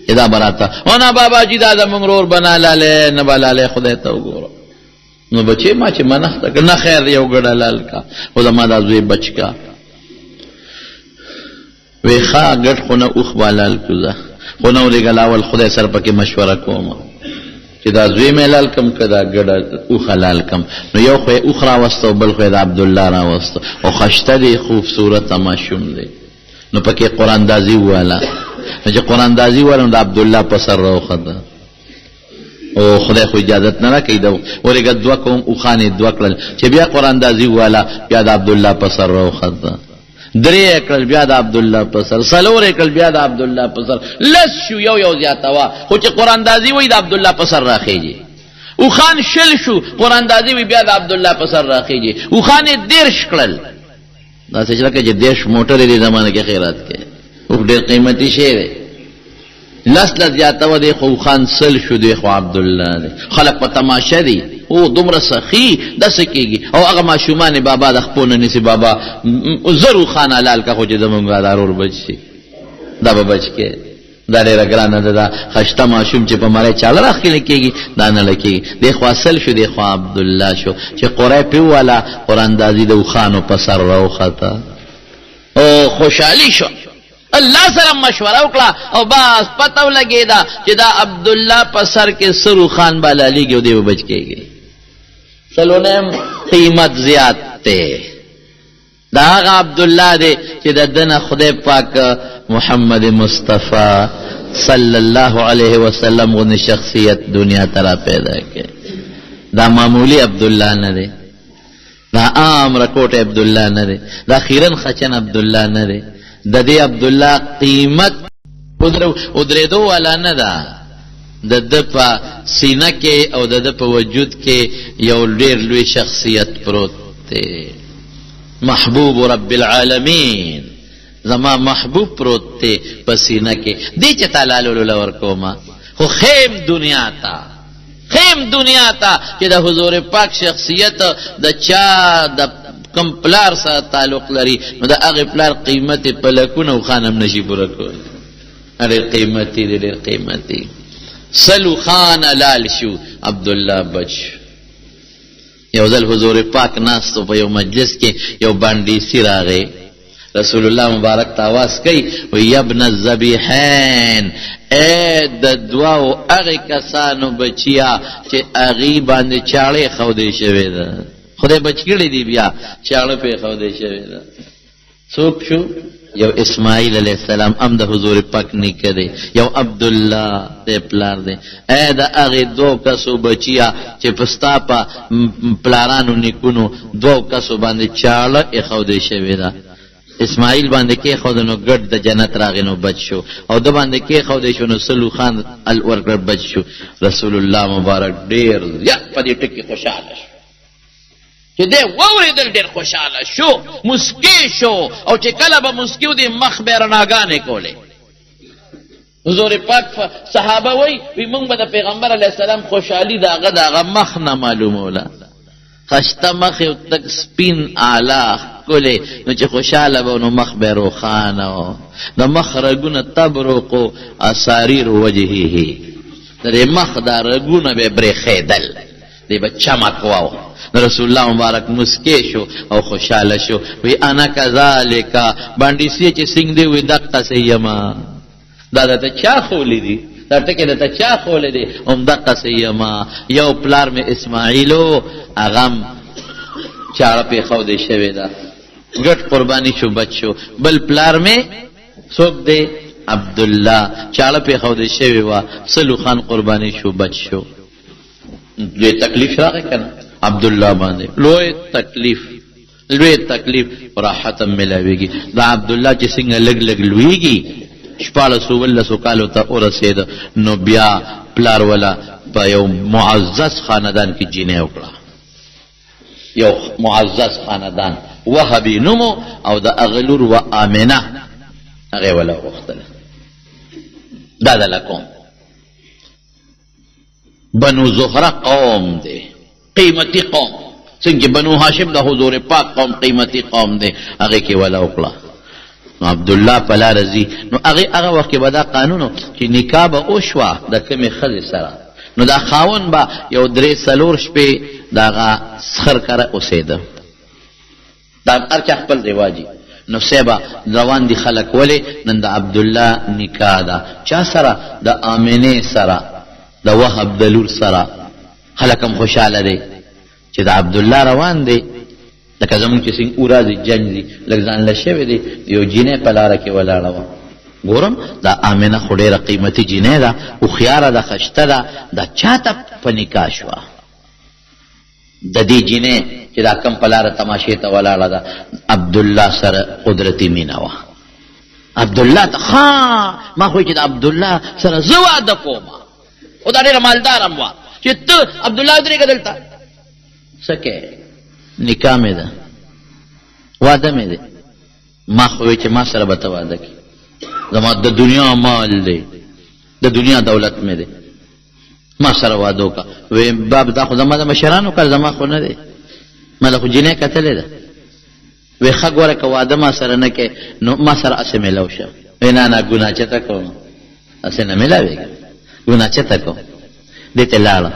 چې دا به راته او نه بابا جي دا زمونږ ورور به نه لالی نه به لالی خدای ته وګوره نو بچې ما چې منښته کړه نه خیر یو ګډه لال کا خو زما دا زوی بچ کا وی ښه ګډ خو نه اوښ به لال کړو زه خو نه ولېږل اول خدای سره پکې مشوره کوم چې دا زوی مې لال کم که دا ګډه اوښه لال کم نو یو خو یې اوښ راوسته او بل خو یې د عبدالله راوسته او ښایسته دی خوبصورته ماشوم دی نو پکې قراندازي وواله نو چې قراندازي وواله نو د عبدالله په سر راوخته او خدای خو اجازت نه راکوي د ورېږه 2 کوم اوښانې 2 کړل چې بیا قراندازي وواله بیا د عبدالله په سر راوخته 3 کړل بیا د عبدالله په سر 4 کړل بیا د عبدالله په سر لس شو یو زیاته وه خو چې قراندازي وایي د عبدالله په سر راخېږي اوښان 60 شو قراندازي وایي بیا د عبدالله په سر راخېږي اوښانې 10 کړل داسې چې لکه چې 10 موټرې دې زمانه کې خیرات کې اوښ ډېر قیمتي شی دی لس زیاته وه دی خو اوښان 100 شو دی خو عبدالله دی خلک په تماشه دی او دومره سخی داسې کېږي او هغه ماشومان بابا د خپو نه نیسي بابا زر اوښان حلال که خو چې زمونږ دا ورور بچ شي دا به بچ کې دا ډېره ګرانه ده دا ښایسته ماشوم چې په مړی چاړه راښکلې کېږي دا نه لکېږي دی خو 100 شو دی خو عبدالله شو چې قری پې وواله قراندازي د اوښانو په سر راوخته او خوشحالي شو الله سره مشوره وکړه او بس پته ولګېده چې دا عبدالله په سر کې سرو خان به لالیږي او دی به بچ کېږي سلونیم قیمت زیات دی دا هغه عبدالله دی چې د ده نه خدای پاک محمد مصطفی صلی الله علیه وسلم غوندې شخصیت دنیا ته را پیدا کړي دا معمولی عبدالله نه دی دا عام رکوټ عبدالله نه دی دا خیرن خچن عبدالله نه دی د دې عبدالله قیمت ودرېدو والا نه ده د ده په سینه کې او د ده په وجود کې یو ډېر لوی شخصیت پروت دی محبوب رب العالمین زما محبوب پروت دی په سینه کې دی چې تا لالولو ورکومه خو خیم دنیا ته چې د حضور پاک شخصیت د چا د کم پلار سره تعلق لري نو د هغې پلار قیمت په لکونه اوښان هم نشي پوره کولی ډېر قیمتي دی ډېر قیمتي 100 اوښان حلال شو عبدالله بچ یو ځل حضور پاک ناستو په یو مجلس کې یو بانډیسي راغی رسول الله مبارک ته آواز کوي وی ابن الذبیحین ای د دوو هغې کسانو بچیا چې هغې باندې چاړې ښودې شوې ده خدای بچ کړی دی بیا چاړه پې ښودې شوې ده څوک شو یو اسماعیل علیه السلام هم د حضور پاک نیکه دی یو عبدالله دی پلار دی ای د هغې 2 کسو بچیا چې په ستا په پلارانو نیکونو 2 کسو باندې چاړه ایښودې شوې ده اسماعیل باندې کې خود نو ګډ د جنت راغی نو بچ شو او د باندې کې خود شو نو سلو خان الورګ بچ شو. رسول الله مبارک ډیر یا په دې ټکی خوشاله شو چې دې ووریدل ډیر خوشاله شو مسکی شو او چې کله به مسکیو دې مخ به رڼاګانې کولې. حضور پاک صحابه وی موږ به د پیغمبر علیه السلام خوشحالي داغه مخ نه معلوموله خشته مخ یو تک سپین اعلی ښکلی نو چې خوشحاله به نو مخ به روښانه و د مخ رګونه تبرقو اساریر وجهه د دې مخ دا رګونه به برېښېدل دی به چمک واو. رسول الله مبارک مسکی شو او خوشحاله شو وی انا کذالک باندې سی چې څنګه دی وی دقه سیما دا ته چا خولې دي دا ټکي ته چا خولې دي هم دقه سیما یو پلار می اسماعیلو اغم چاره په خو دې شوی دا ګټ قرباني شو بچو بل پلار می څوک دی عبد الله چاله په خو دې شوی وا سلو خان قرباني شو بچو دې تکلیف راغی کنه عبد الله باندې لوی تکلیف راحت ملاویږي دا عبد الله چې څنګه لګ لګ لویږي شپاله سو کالو ته ورسېد نو بیا پلار ولا په یو معزز خاندان کې جینې وکړه یو معزز خاندان وهبي نومو او د اغلور و امنه هغه ولا وختله دا دلکم بنو زهره قوم دی قیمتی قوم څنګه بنو هاشم د حضور پاک قوم قیمتی قوم دی هغه کې ولا وکړه. نو عبد الله پلا رضی نو هغه وخت کې به دا قانونو چې نکاح به وشوه د کومې ښځې سره نو دا خاون به یو 3-4 شپې دغه سخر کره اوسېده دا هر چا خپل رواجي. نو سیبا روان دي خلک ولې نن د عبد الله نکاح ده چا سره د آمنه سره د وهب د لور سره خلکم خوشاله دي چې د عبد الله روان دي لکه زمون چې څنګه اورازي جنگ دي لګزان لشي دي یو جینې په لار کې ولاړه و ګورم دا امنه خډيره قیمتي جینې ده او خيار ده خشته ده دا چاته په نکاح شو د دې جینې چې دا کم په لار تماشې ته ولاړه ده عبد الله سره قدرتي مینا و عبد الله ته ما خو چې د عبد الله سره زواده کوم او دا ډېر مالدارم و چې ته عبد الله درې کدلته سکه نکاح مې ده واده مې ده ما خو چې ما سره به واده کی زما د دنیا مال دی د دنیا دولت مې ده ما سره واده وکړه وې باب دا خو زما د مشرانو کار زما خو نه دی ما له خو جنې کتلې ده وې خګ ورکه واده ما سره نه کې نو ما سره اسې ملاو شه وینا نه ګناه چته کوم اسې نه ملاوي ګناه چته کوم دې ته لاړه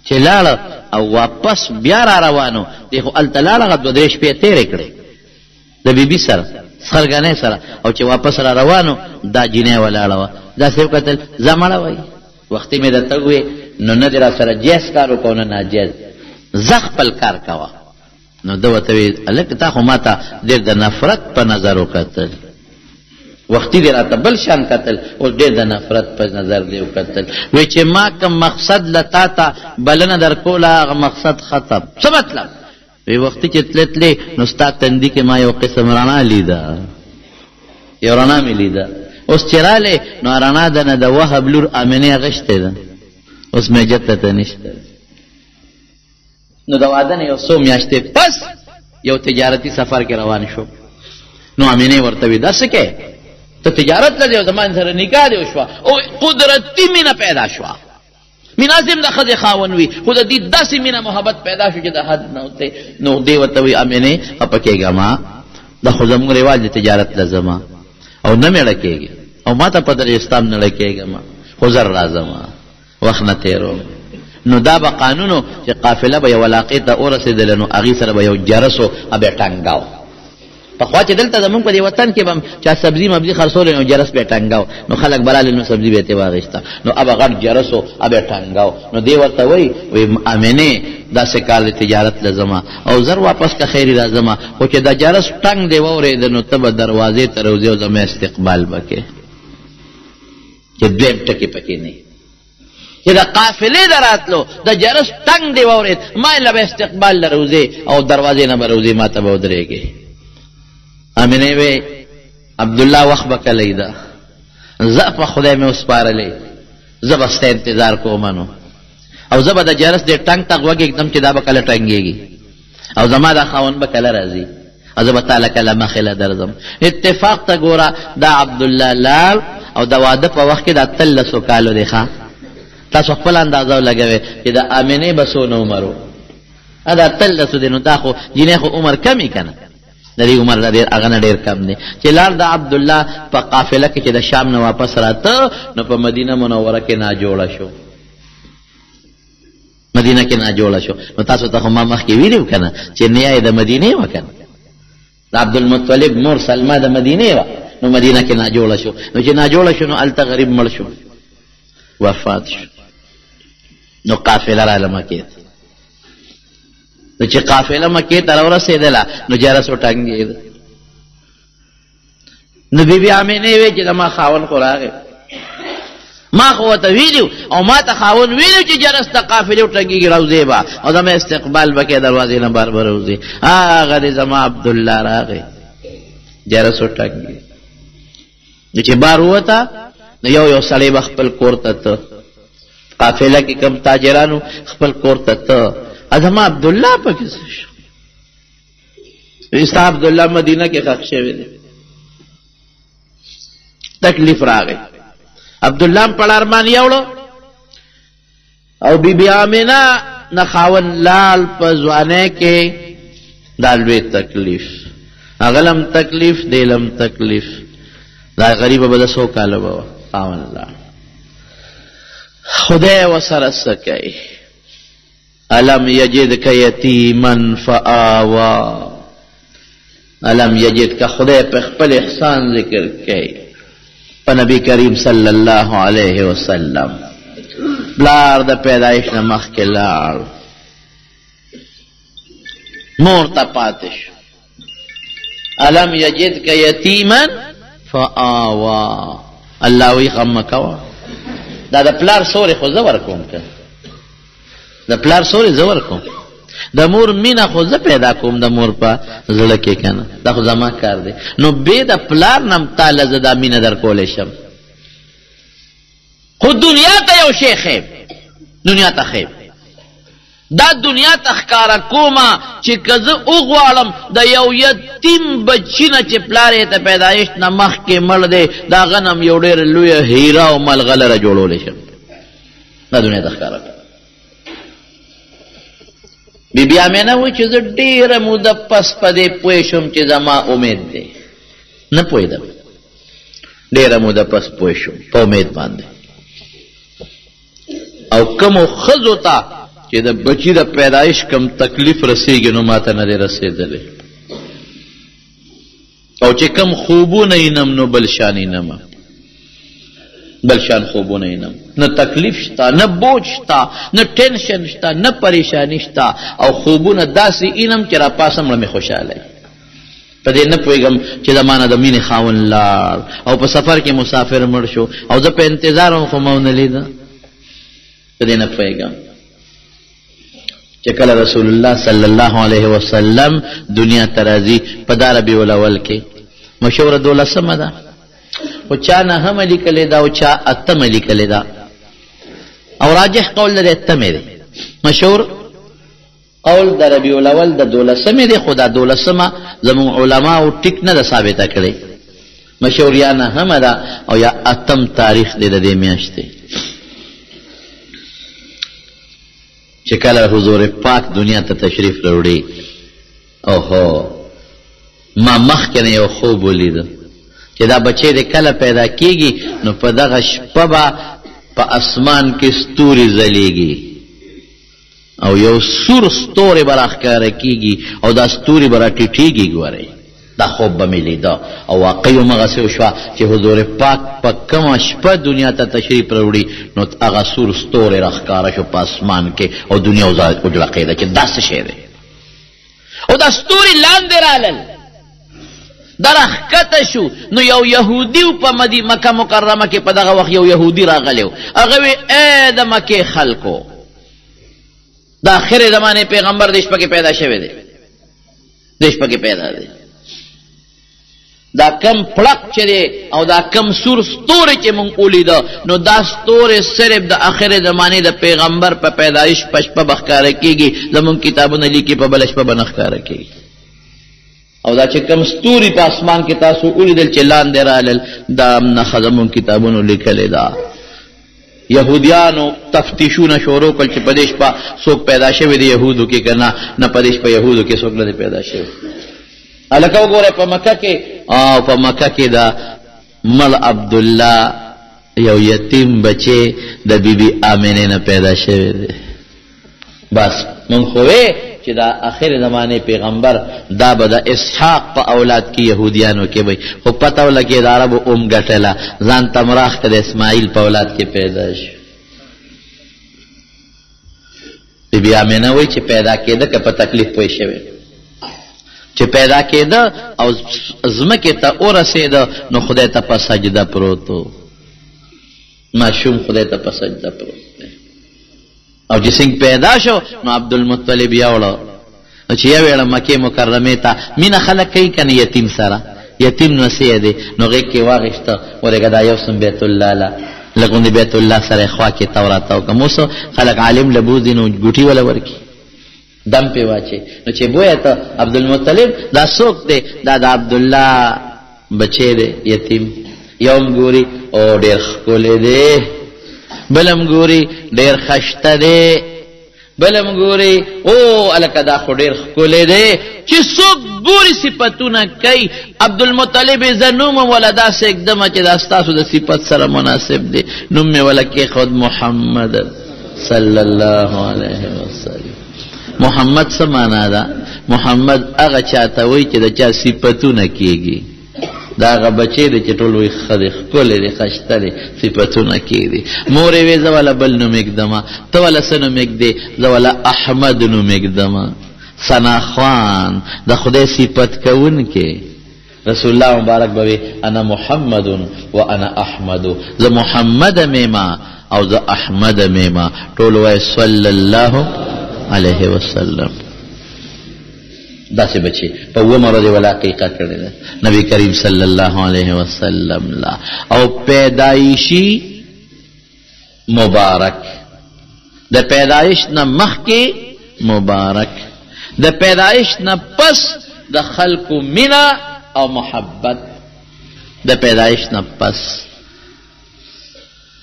چې لاړه او واپس بیا را روانو دغه التلاله غد د شپې تیرې کړې د بیبي سره خرګانې سره او چې واپس را روانو دا جینې ولاړه دا څه وکتل زمړه وای وخت می درته وې نو نه در سره جیس کارو کو نه ناجیز زغپل کار کوا نو دوته وی الک تا خو ماته ډېر د نفرت په نظر وکتل وختي دی راته بل شان قتل او ډېر د نفرت په نظر دی وکتل وی چې ما کوم مقصد لتا ته بلنه در کوله هغه مقصد ختم څه مطلب وی وختي چې تلتلې نو ستا تندې کې ما یو قسم رڼا لیده یو رڼا مې لیده اوس چراله نو رڼا د نه د وهب لور امنه غشته ده اوس مې جته ته نشته نو دا واده نه یو څو میاشتې پس یو تجارتی سفر کې روان شو نو امنه ورته وی داسې کې ته تجارت لږه زمان سره نکاح دی شو او قدرتي مینا پیدا شو مناسب د خځه خاون وی خو د دې داسې مینا محبت پیدا شو چې د حد نه وته نو دی وته وی امنه اپکېګه ما د خو زموږ رواج د تجارت لازمه او نه مړ کېږي او ما ته په در اسلام نه لکېږي ما خو زر راځم وخت نه تیرو نو دا به قانونو چې قافله به یو علاقې ته ورسېدل نو هغې سره به یو جرسو ابه ټنګاو پخوا چې دلته زمونږ په دې وطن کې به چا سبزي مبزي خرڅولی نو جرس به ټنګاو نو خلک به رالې نو سبزي به یې ترې واخېسته نو ابه غټ جرسو ابه ټنګاو نو دې ورته وایي امنې داسې کار د تجارت لزما او زر واپس که خیري راځمه خو چې دا جرس ټنګ دې واورېده نو ته به دروازې ته روځې او زما استقبال به کې چې دویم ټکې پکې نه چې د قافلې د راتلو د جرس ټنګ دې واورېد ما یې له به استقبال له روځې او دروازې نه به روځې ما ته به ودرېږې امینه وی عبدالله وخت به کلی ده زه په خدای مې وسپارلی زه به ستا انتظار کومنو او زه به د جرس دې ټنګ ته غوږ ایږدم چې دا به کله ټنګېږي او زما دا خاوند به کله راځي او زه به تا له کله مخې له درځم. اتفاق ته ګوره دا عبدالله لال او د واده په وخت کې دا 13 کالو دی. ښه تاسو خپل اندازه ولګوئ چې د امینې به څونه عمر و. دا 13 دی نو دا خو جینۍ خو عمر کم یې که نه د دې عمر هغه نه ډېر کم دی چې لاړ د عبدالله په قافله کې چې د شام نه واپس راته نو په مدینه منوره کې ناجوړه شو. مدینه کې ناجوړه شو. نو تاسو ته خو ما مخکې ویلي و که نه چې نیا یې د مدینې وه که نه د عبدالمطلب مور سلمه د مدینې وه نو مدینه کې ناجوړه شو. نو چې ناجوړه شو نو هلته غریب مړ شو وفات شو. نو قافله راله مکې ته نو چې قافله مکې ته راورسېدله نو جرس وټنګېده. نو بیبي امینې وی چې زما خاوند خو راغی ما خو ورته ویلي او ما ته خاوند ویلي چې جرس د قافلې وټنګېږي راوځې به او زما استقبال به کوې دروازې نه بار به راوځې. هغه دی زما عبدالله راغی جرس وټنګېږي. نو چې بار ووته نو یو سړی به خپل کور ته ته قافله کې کم تاجرانو خپل کور ته ته زما عبدالله پکې څه شو ستا عبدالله مدینه کې ښخ شوی دی. تکلیف راغی عبدالله هم پړ ارمان یوړو او بیبي آمینه نه خاوند لال په ځوانۍ کې دا لوی تکلیف هغلم تکلیف دیلم تکلیف دا غریبه به د 100 کاله به خاوند لال خدای ورسره څه کوي. الم یجدک یتیما فآوا الم یجدک خدای په خپل احسان ذکر کوي په نبی کریم صلی الله علیه وسلم. بلار د پیدایش نه مخکې لاړ مور ته پاتې شو. الم یجدک یتیما فآوا الله وی غم مه کوه دا د پلار سورې خو زه ورکوم که د پلار سورې زه ورکوم د مور مینه خو زه پیدا کوم د مور په زړه کې که نه دا خو زما کار دی. نو بې د پلار نه تاله زه دا مینه در کولی شم خو دنیا ته یو شی خیب دنیا ته خیب دا دنیا ته ښکاره کومه چې که زه وغواړم د یو یتیم بچي نه چې پلار یې ته پیدایش نه مخکې مړ دی د هغه نه هم یو ډېره لویه هیره او ملغلره جوړولی شم. دا دنیا ته ښکاره کوم. بیبي آمینه وایي چې زه ډېره موده پس په دې پوه شوم چې زما امید دی نه پوهېدم ډېره موده پس پوه شوم په امید باندې او کومو ښځو ته چې د بچي د پیدایش کم تکلیف رسېږي نو ما ته نه دی رسېدلی او چې کم خوبونه وینم نو بل شان وینم بل شان خوبونه وینم نه تکلیف شته نه بوج شته نه ټینشن شته نه پریشانی شته او خوبونه داسې وینم چې را پاسم مړه مې خوشحاله په دې نه پوهېږم چې زما نه د مینې خاوند لاړ او په سفر کې مسافر مړ شو او زه په انتظار هم خو ما ونه لیده په دې نه پوهېږم چې کله رسول الله صلی الله علیه وسلم دنیا ته راځي په دا ربیع الاول کې مشهوره 12مه ده خو چا 9مه لیکلې ده او چا 8مه لیکلې ده او راجح قول لري 8مه دی. مشهور قول د ربیع الاول د 12مه دی خو دا 12مه زموږ علماو ټیک نه ده ثابته کړې مشهور یا 9مه ده او یا 8م تاریخ دی د دې میاشتې چې کله حضور پاک دنیا ته تشریف راوړي. اوهو ما مخکې نه یو خوب ولیده چې دا بچی د کله پیدا کیږي نو په دغه شپه به په اسمان کې ستوري ځلیږي او یو سور ستوری به راښکاره کیږي او دا ستوري به راټیټېږي. ګورئ دا خوب به مې لیده او واقعي همغسې وشوه چې حضور پاک په کومه شپه دنیا ته تشریف راوړي نو هغه سور ستوری راښکاره شو په اسمان کې او دنیا وجړقېده چې دا څه شی دی او دا ستوري لاندې رالل دا راښکته شو نو یو یهودي په مکه مکرمه کې په دغه وخت یو یهودي راغلی و هغه وی ای د مکې خلکو د آخرې زمانې پیغمبر دې شپه کې پیدا شوی دی دې شپه کې پیدا دی دا کم پړق چې دی او دا کم سور ستوري چې مونږ ولیده نو دا ستوري صرف د آخر زمانې د پیغمبر په پیدایش په شپه به ښکاره کېږي زمونږ کتابونه لیکي په بله شپه به نه ښکاره کېږي او دا چې کم ستوري په اسمان کې تاسو ولیدل چې لاندې رالل دا نښه زمونږ کتابونو لیکلې ده یهودیانو تفتیشونه شروع کړل چې په دې شپه څوک پیدا شوی د یهودو کې که نه په دې شپه یهودو کې څوک نه دی پیدا شوی هلکه وګورئ په مکه کې او په مکه کې د مل عبدالله یو یتیم بچی د بیبي آمنې نه پیدا شوی دی بس مونږ خو چې دا آخر زمانه پیغمبر دا به د اسحاق په اولاد کې یهودیانو کې وي خو پته ولګي د عربو اوم ګټله ځان ته مراخ که د اسماعیل په اولاد کې پیدا شو بیبي آمنه وایي چې پیدا کېده که په تکلیف پوه شوی چې پیدا کېده او ځمکې ته ورسېده نو خدای ته په سجده پروت و ماشوم خدای ته په سجده پروت دی او چې څنګه پیدا شو نو عبدالمطلب یوړه نو چې یوړه مکې مکرمې ته مینه خلک کوي که نه یتیم سره یتیم نو څه دی نو غېږ کې واغېسته ورېږه دا یو سم بیت الله له لږ بیت الله سره یې خوا کې تورات او کوم اوس خلک عالم له بوځي نو ګوټي وله ورکړي دم پې واچي نو چې بویه ته عبدالمطلب دا څوک دی دا د عبدالله بچی دی یتیم یوم ګوري او ډېر ښکلی دی بلم ګوري ډېر خشته دی بلم ګوري او هلکه دا خو ډېر ښکلی دی چې څوک ګوري صفتونه کوي عبدالمطلب یې زه نوم وله داسې اږدمه چې دا ستاسو د صفت سره مناسب دی نوم مې وله کېښود محمد صلی الله علیه وسلم محمد څه معنا ده محمد هغه چاته وایي چې د چا صفتونه کېږي دا هغه بچی دی چې ټول وایي ښه دی ښکلی دی ښایسته دی صفتونه کېږي مور یې وایي زه والا بل نوم ایږدمه ته والا څه نوم ایږدې زه والا احمد نوم ایږدمه ثناخوان د خدای صفت کوونکې رسول الله مبارک به وایي انا محمد و انا احمد زه محمد میما او زه احمد میما ټول وایي صلی الله علیه وسلم داسې بچی په اومه ورځې ولا عقیقه کړې ده نبی کریم صلی الله علیه وسلم لا او پیدایشي مبارک د پیدایش نه مخکې مبارک د پیدایش نه پس د خلکو مینا او محبت د پیدایش نه پس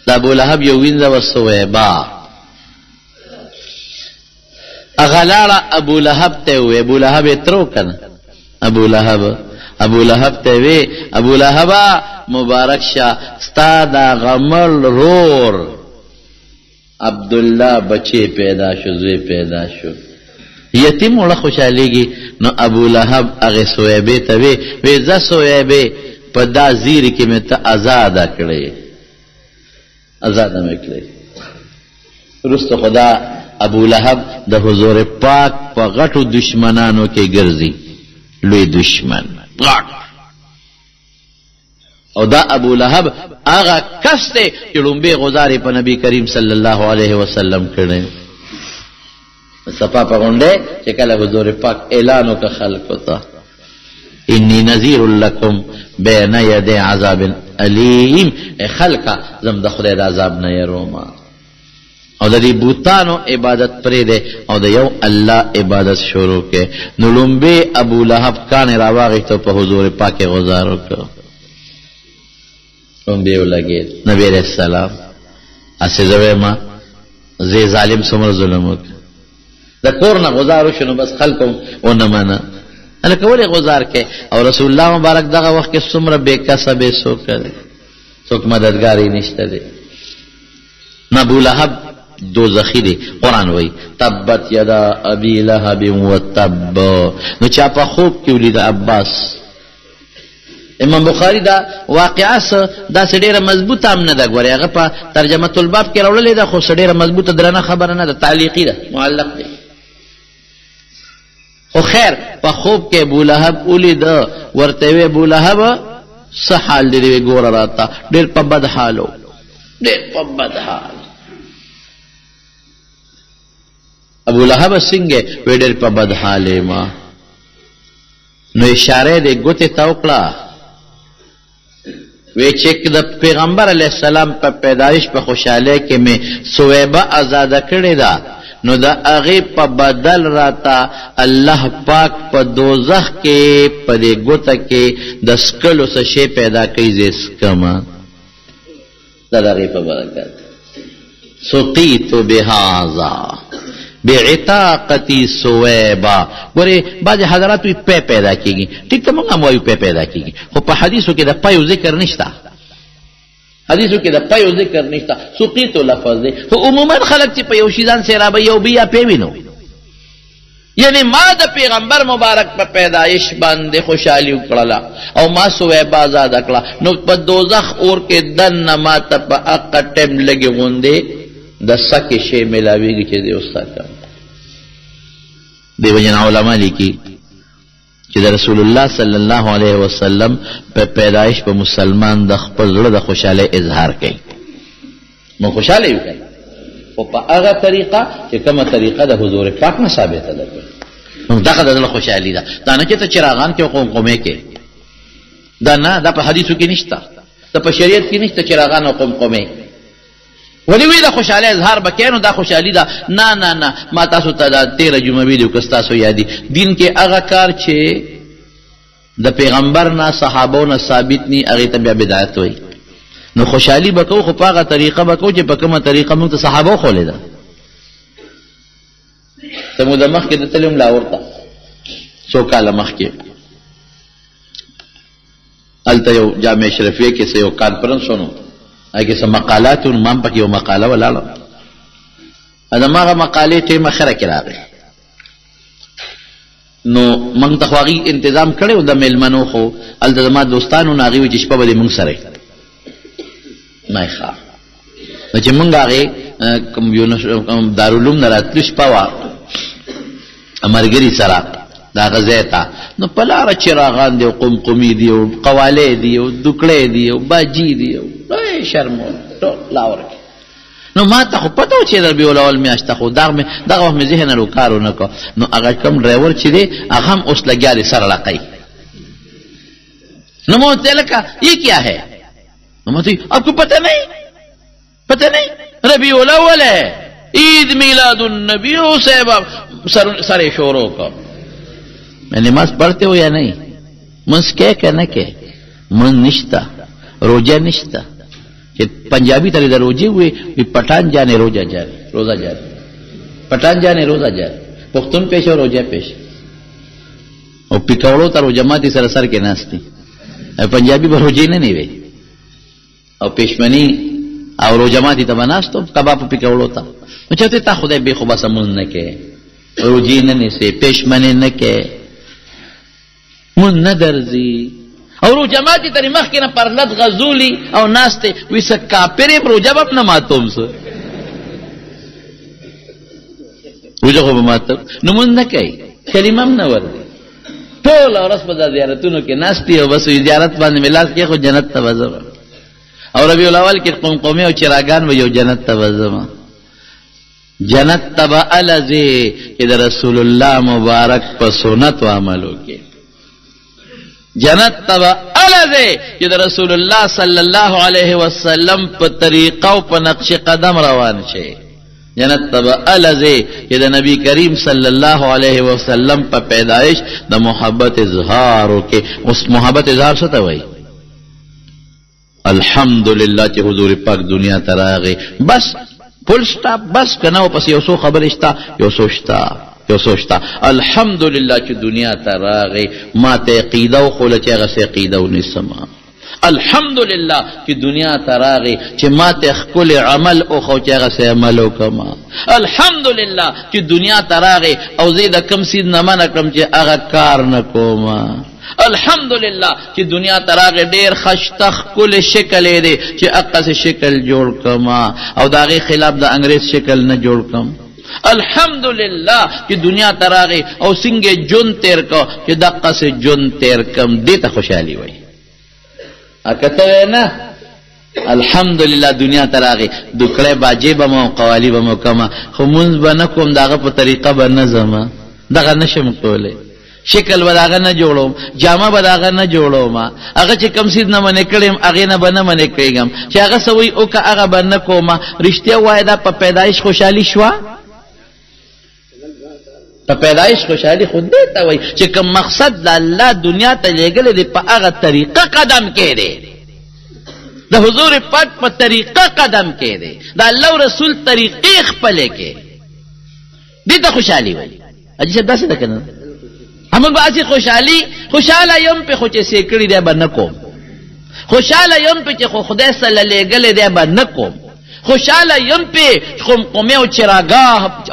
د ابولهب یو وینځه و سویبا اغلاړه ابو لهب ته وی ابو لهب ترو کنه ابو لهب ته وی ابو لهب مبارک شه ستا دا غمل رور عبدالله بچی پیدا شو زوی پیدا شو یتیم وړه خوشحالیږي نو ابو لهب هغې سویبې ته وی زه سویبې په دا زیري کې مې ته ازاده کړې ازاده مې کړې وروسته خدا ابو لهب د حضور پاک په غټو دشمنانو کې ګرځي لوی دشمن غټ او دا ابو لهب هغه کس دی چې لومبې غزارې په نبی کریم صلی الله علیه وسلم کړی صفا په غونډې چې کله حضور پاک اعلان وکړ خلکو ته انی نذیر لکم بین یدی عذاب علیم خلکه زم د خدای د عذاب نه یروما او د دې بوتانو عبادت پرې دی او د یو الله عبادت شروع کې نو لومبې ابو لهب کانې راواغېښته په حضور پاک یې غزار وکړ لومبې ولګېد نبي علیه السلام هسې زه وایم زه ظالم څومره ظلم وکړ د کور نه غزار وشو نو بس خلکو ونه منه هلکه ولې غزار کې او رسول الله مبارک دغه وخت کې څومره بې کسبې څوک دی څوک مددګار یې نشته دی نو ابو لهب دوزخی دی قرآن وی تبت یدا ابی لهب و تب نو چا په خوب کې ولید عباس امام بخاری دا واقعه دا ډیره مضبوطه هم نه ده ګورې هغه په ترجمه الباب کې راوړلې ده خو ډیره مضبوطه درنه خبره نه ده تعلیقي ده معلق دی خو خیر په خوب کې ابو لهب ولید ورته وی ابو لهب څه حال دی ګوره راته ډیر په بد حالو ډیر په بد حال ابو لهب څنګه ویډر په بد حاله ما نو اشاره دې ګوته تا وکړه وی چې د پیغمبر علیه السلام په پیدایش په خوشحالی کې مې سویبه آزاده کړې ده نو د هغې په بدل راته الله پاک په دوزخ کې په دې ګوته کې د سکلو څه شی پیدا کوي زه سکمه دا د هغې په برکت سقیت بهذا بعتاقتی سویبا ګورې بعضې حضرات وی پی پیدا کېږي ټیک ته موږ هم وایو پی پیدا کېږي خو په حدیثو کې د پیو ذکر نشته حدیثو کې د پیو ذکر نشته سقیتو لفظ دی خو عموما خلک چې په یو شي ځان سیرابه یو بیا پی وینو یعنی ما د پیغمبر مبارک په پیدایش باندې خوشحالي وکړله او ما سویبه آزاده کړه نو په دوزخ اور کې دننه ما ته په هغه ټایم لږې غوندې د سکې شی میلاویږي چې دی وسکم دیو جن علماء لیکي چې د رسول الله صلی الله علیه وسلم په پیدایش په مسلمان د خپل زړه د خوشحالۍ اظهار کوي نو خوشحاله یو او په هغه طریقه چې کومه طریقه د حضور پاک نه ثابته ده نو دغه د زړه خوشحالي ده دا نه چې ته چراغان کې قمقمې کې دا نه دا په حدیثو کې نشته دا په شریعت کې نشته چراغان او قمقمې ولی وی دا خوشحالی اظهار بکی نو دا خوشحالی دا نا نا نا ما تاسو تا دا 13 جمعه ویدیو کستاسو یادی دین کې هغه کار چې د پیغمبر نه صحابو نه ثابت نی هغه ته بیا بدعت وای نو خوشحالی بکو خو په هغه طریقه بکو چې په کومه طریقه موږ ته صحابو خولې ده سمو د مخ کې د تلم لا ورته سو کاله مخ کې الته یو جامع اشرفیه کې یو کانفرنس ونو اګه سم مقالات من پکې یو مقاله ولاله ادا ماغه مقاله ته مخره کړه نو موږ ته خواږي تنظیم کړو د ملمنو خو الزما دوستانو ناغي چې شپه به موږ سره نه ښه چې موږ هغه کوم یو دارالعلوم نه راتلو شپه وا امرګری سره دا غزیتا نو پلار چراغان دی او قمقمی دی او قواله دی او دکړې دی او باجی دی ای شرمو ټول لاور نو ما ته خو پته و چې در بیول اول میاشته خو دغه وخت مې ذهن له کارو نه کو نو هغه کوم ډرایور چې دی هغه هم اوس لګیا دی سره لقی نو مو ته لکه یہ کیا ہے نو مو ته آپ کو پتہ نہیں ربیع الاول ہے عید میلاد النبی سے سر شوروں کا میں نماز پڑھتے ہو یا نہیں منس کہ نہ کہ من نشتا روزہ نشتا کہ پنجابی طرح ادھر روزے ہوئے پٹھان جانے روزہ جانے پٹھان جانے روزہ جانے پختون پیش اور روزہ پیش اور پکوڑوں تا روزہ ماتی سر سر کے ناستی پنجابی پر روزے نہیں وے اور پیشمنی اور روزہ ماتی تا بناس تو کباب پکوڑوں تا چاہتے تا خدا بے خوبا سمون نہ کہ روزی نہ سے پیشمنی نہ کہ من ندرزی اور جماعتی تری مخ کې نه پرلت غزولی او ناسته ویس کاپره پر جواب نه ماتوم سو وجه خو ماتو نو مون نه کوي کلمه نه ور ټول اورس په زیارتونو کې ناستی او بس زیارت باندې ملاس کې خو جنت ته وځم او ربیع الاول کې قمقمه او چراغان و یو جنت ته وځم جنت تبع الذی چې رسول الله مبارک په سنت و عملو کې جنت تبع الذی چې رسول الله صلی الله علیه وسلم په طریقه او په نقش قدم روان شي جنت تبع الذی چې نبی کریم صلی الله علیه وسلم په پیدایش د محبت اظهار وکي اوس محبت اظهار څه ته وایي الحمدلله چې حضور پاک دنیا ته راغی بس فل سٹاپ بس کنه او پس یو څو خبر شتا یو سوچتا الحمدلله چې دنیا ته راغی ما ته عقیده او خو لته غسه عقیده و نسما الحمدلله چې دنیا ته راغی چې ما ته خپل عمل او خو چې غسه عمل وکما الحمدلله چې دنیا ته راغی او زید کم سید نه من کم چې هغه کار نه کوما الحمدلله چې دنیا ته راغی ډیر خشتخ کل شکل دی چې اقصه شکل جوړ کما او داغه خلاف د انګریز شکل نه جوړ کم الحمدللہ کہ دنیا تراغی او سنگے جن تیر کو کہ دقا سے جن تیر کم دیتا خوشحالی ہوئی اکتا ہے نا الحمدللہ دنیا تراغی دکڑے باجے بمو قوالی بمو کما خمونز بنکم داغا پا طریقہ بنظم داغا نشم کولے شکل به د هغه نه جوړوم، جامه به د هغه نه جوړوم، هغه چې کوم څیز نه منې کړی یم هغې نه به نه منې کړېږم، چې هغه څه وایي وکړه هغه به نه کوم. رښتیا ووایه دا په پیدایش خوشحالي شوه؟ په پیدایش خوشحالي خو دې ته وایي چې کوم مقصد د الله دنیا ته لېږلی دی په هغه طریقه قدم کې دی، د حضور پاک په طریقه قدم کې دی، د الله و رسول طریقې خپلې کې، دې ته خوشحالي وایي. حاجي صاحب داسې ده که نه؟ همون به هسې خوشحاله یم پې خو چې سې کړي دی به نه کوم، خوشحاله یم پې چې خو خدای سره لېږلی دی به نه کوم، خوشحاله یم پې قمقمې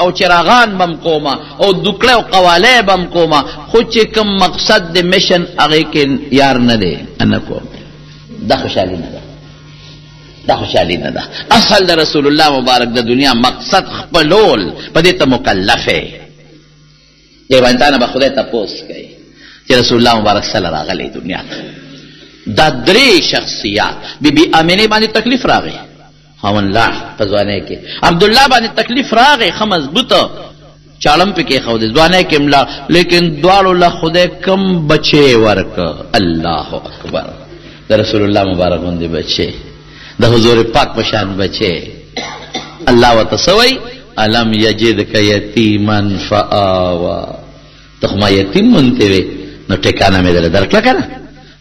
او چراغان بم کومه او دوکړی او قوالی بم کومه، خو چې کوم مقصد د میشن هغې کې یار نه دی نه کوم. دا خوشحالي نه ده، دا خوشحالي نه ده. اصل د رسول الله مبارک د دنیا مقصد خپلول په دې ته مکلف یې. دې باندې تا نه به خدای تپوس کوي چې رسول الله مبارک سره راغلی دنیا ته. دا درې شخصیات بی بی امینې باندې تکلیف راغی، الله په ځوانۍ کې، عبدالله باندې تکلیف راغی، ښه مضبوطه چاړم پې کېښودې، ځوانۍ کې ملا، لیکن دواړو له خدای کم بچې ورکه. الله اکبر، د رسول الله مبارک غوندې بچې، د حضور پاک په شان بچې. الله ورته څه وایي؟ الم یجدک یتیما فآوا، ته خو ما یتیم مونتې وې نو ټکانه مې درله درکړه که نه.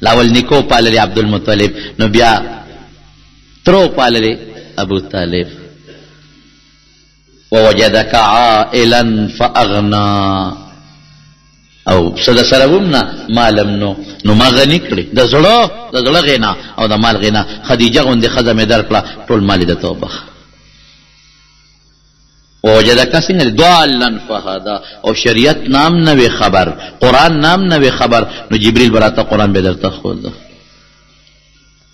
لاول نیکو پاللې عبدالمطلب، نو بیا ترو پاللې ابو طالب. ووجدک عائلا فاغنا، او صد سره ومنه مالم نو ما غني کړي، د زړه غنا او د مال غنا. خدیجه غوندې ښځه مې درکړه، ټول مال یې درته وبخ. ووجدک څنګه ضالا فهدا، او شریعت نام نه وي خبر، قرآن نام نه وي خبر، نو جبریل به راته قرآن به درته ښود.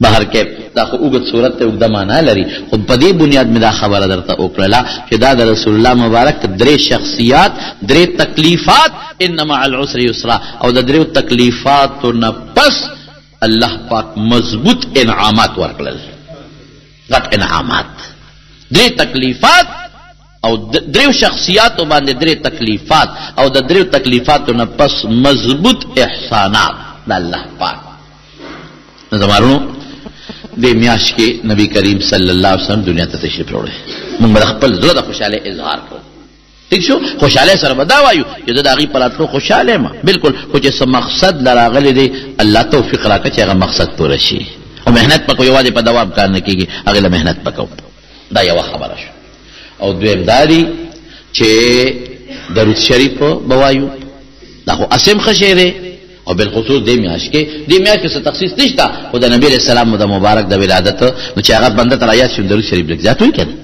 بهر کې دا خو اوږد صورت ته اوږده معنا لري، خو په دې بنیاد مې دا خبره درته وکړله چې دا د رسول الله مبارک درې شخصیات، درې تکلیفات، ان مع العسر یسرا، او د درېو تکلیفاتو نه پس الله پاک مضبوط انعامات ورکړل، غټ انعامات. درې تکلیفات او دریو شخصیاتو باندې درې تکلیفات، او د دریو تکلیفاتو نه پس مضبوط احسانات د الله پاک. نو زمارونو دې میاشت کې نبی کریم صلی الله علیه وسلم دنیا ته تشریف راوړی، موږ به خپل زړه د خوشحالۍ اظهار کړو. ٹھیک شو؟ خوشحالۍ سره به دا وایو چې زه د هغې په راتلو خوشحاله یم، بلکل، خو چې څه مقصد له راغلی دی الله توفیق راکړه چې هغه مقصد پوره شي. او محنت پکو، یوازې په دوام کار نه کېږي، هغې له محنت پکو. دا یوه خبره شو. او دویم دا دی چې درود شریف به وایو، دا خو اسم ښه شی دی، او بالخصوص دې میاشت کې څه تخصیص نشته، خو د نبي علیه السلام د مبارک د ولادت نو چې هغه بنده ته رایاد شي درود شریف لږ زیات وایي که نه،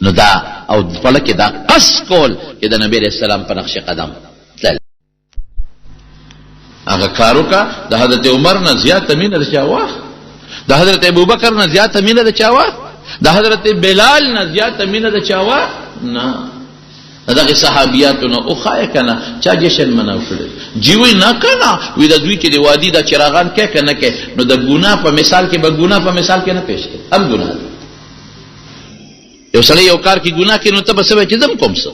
نو دا او پله کې دا قصد کول چې د نبي علیه السلام په نقش قدم تلل. هغه کار وکړه، د حضرت عمر نه زیاته مینه د چا وه، د حضرت ابوبکر نه زیاته مینه د چا وه، د حضرت بلال نه زیاته مینه د چا وه نه. دغه صحابیاتو نه اوخایه که نه چا جشن مناو کړی، جیوی نه که نه وی د دوی چې د وادي دا چراغان کې که نه کې، نو د ګناه په مثال کې به ګناه په مثال کې نه پیش کړي، هم ګناه ده. یو سړی یو کار کې ګناه کوي نو ته به څه وایې چې زه م کوم څه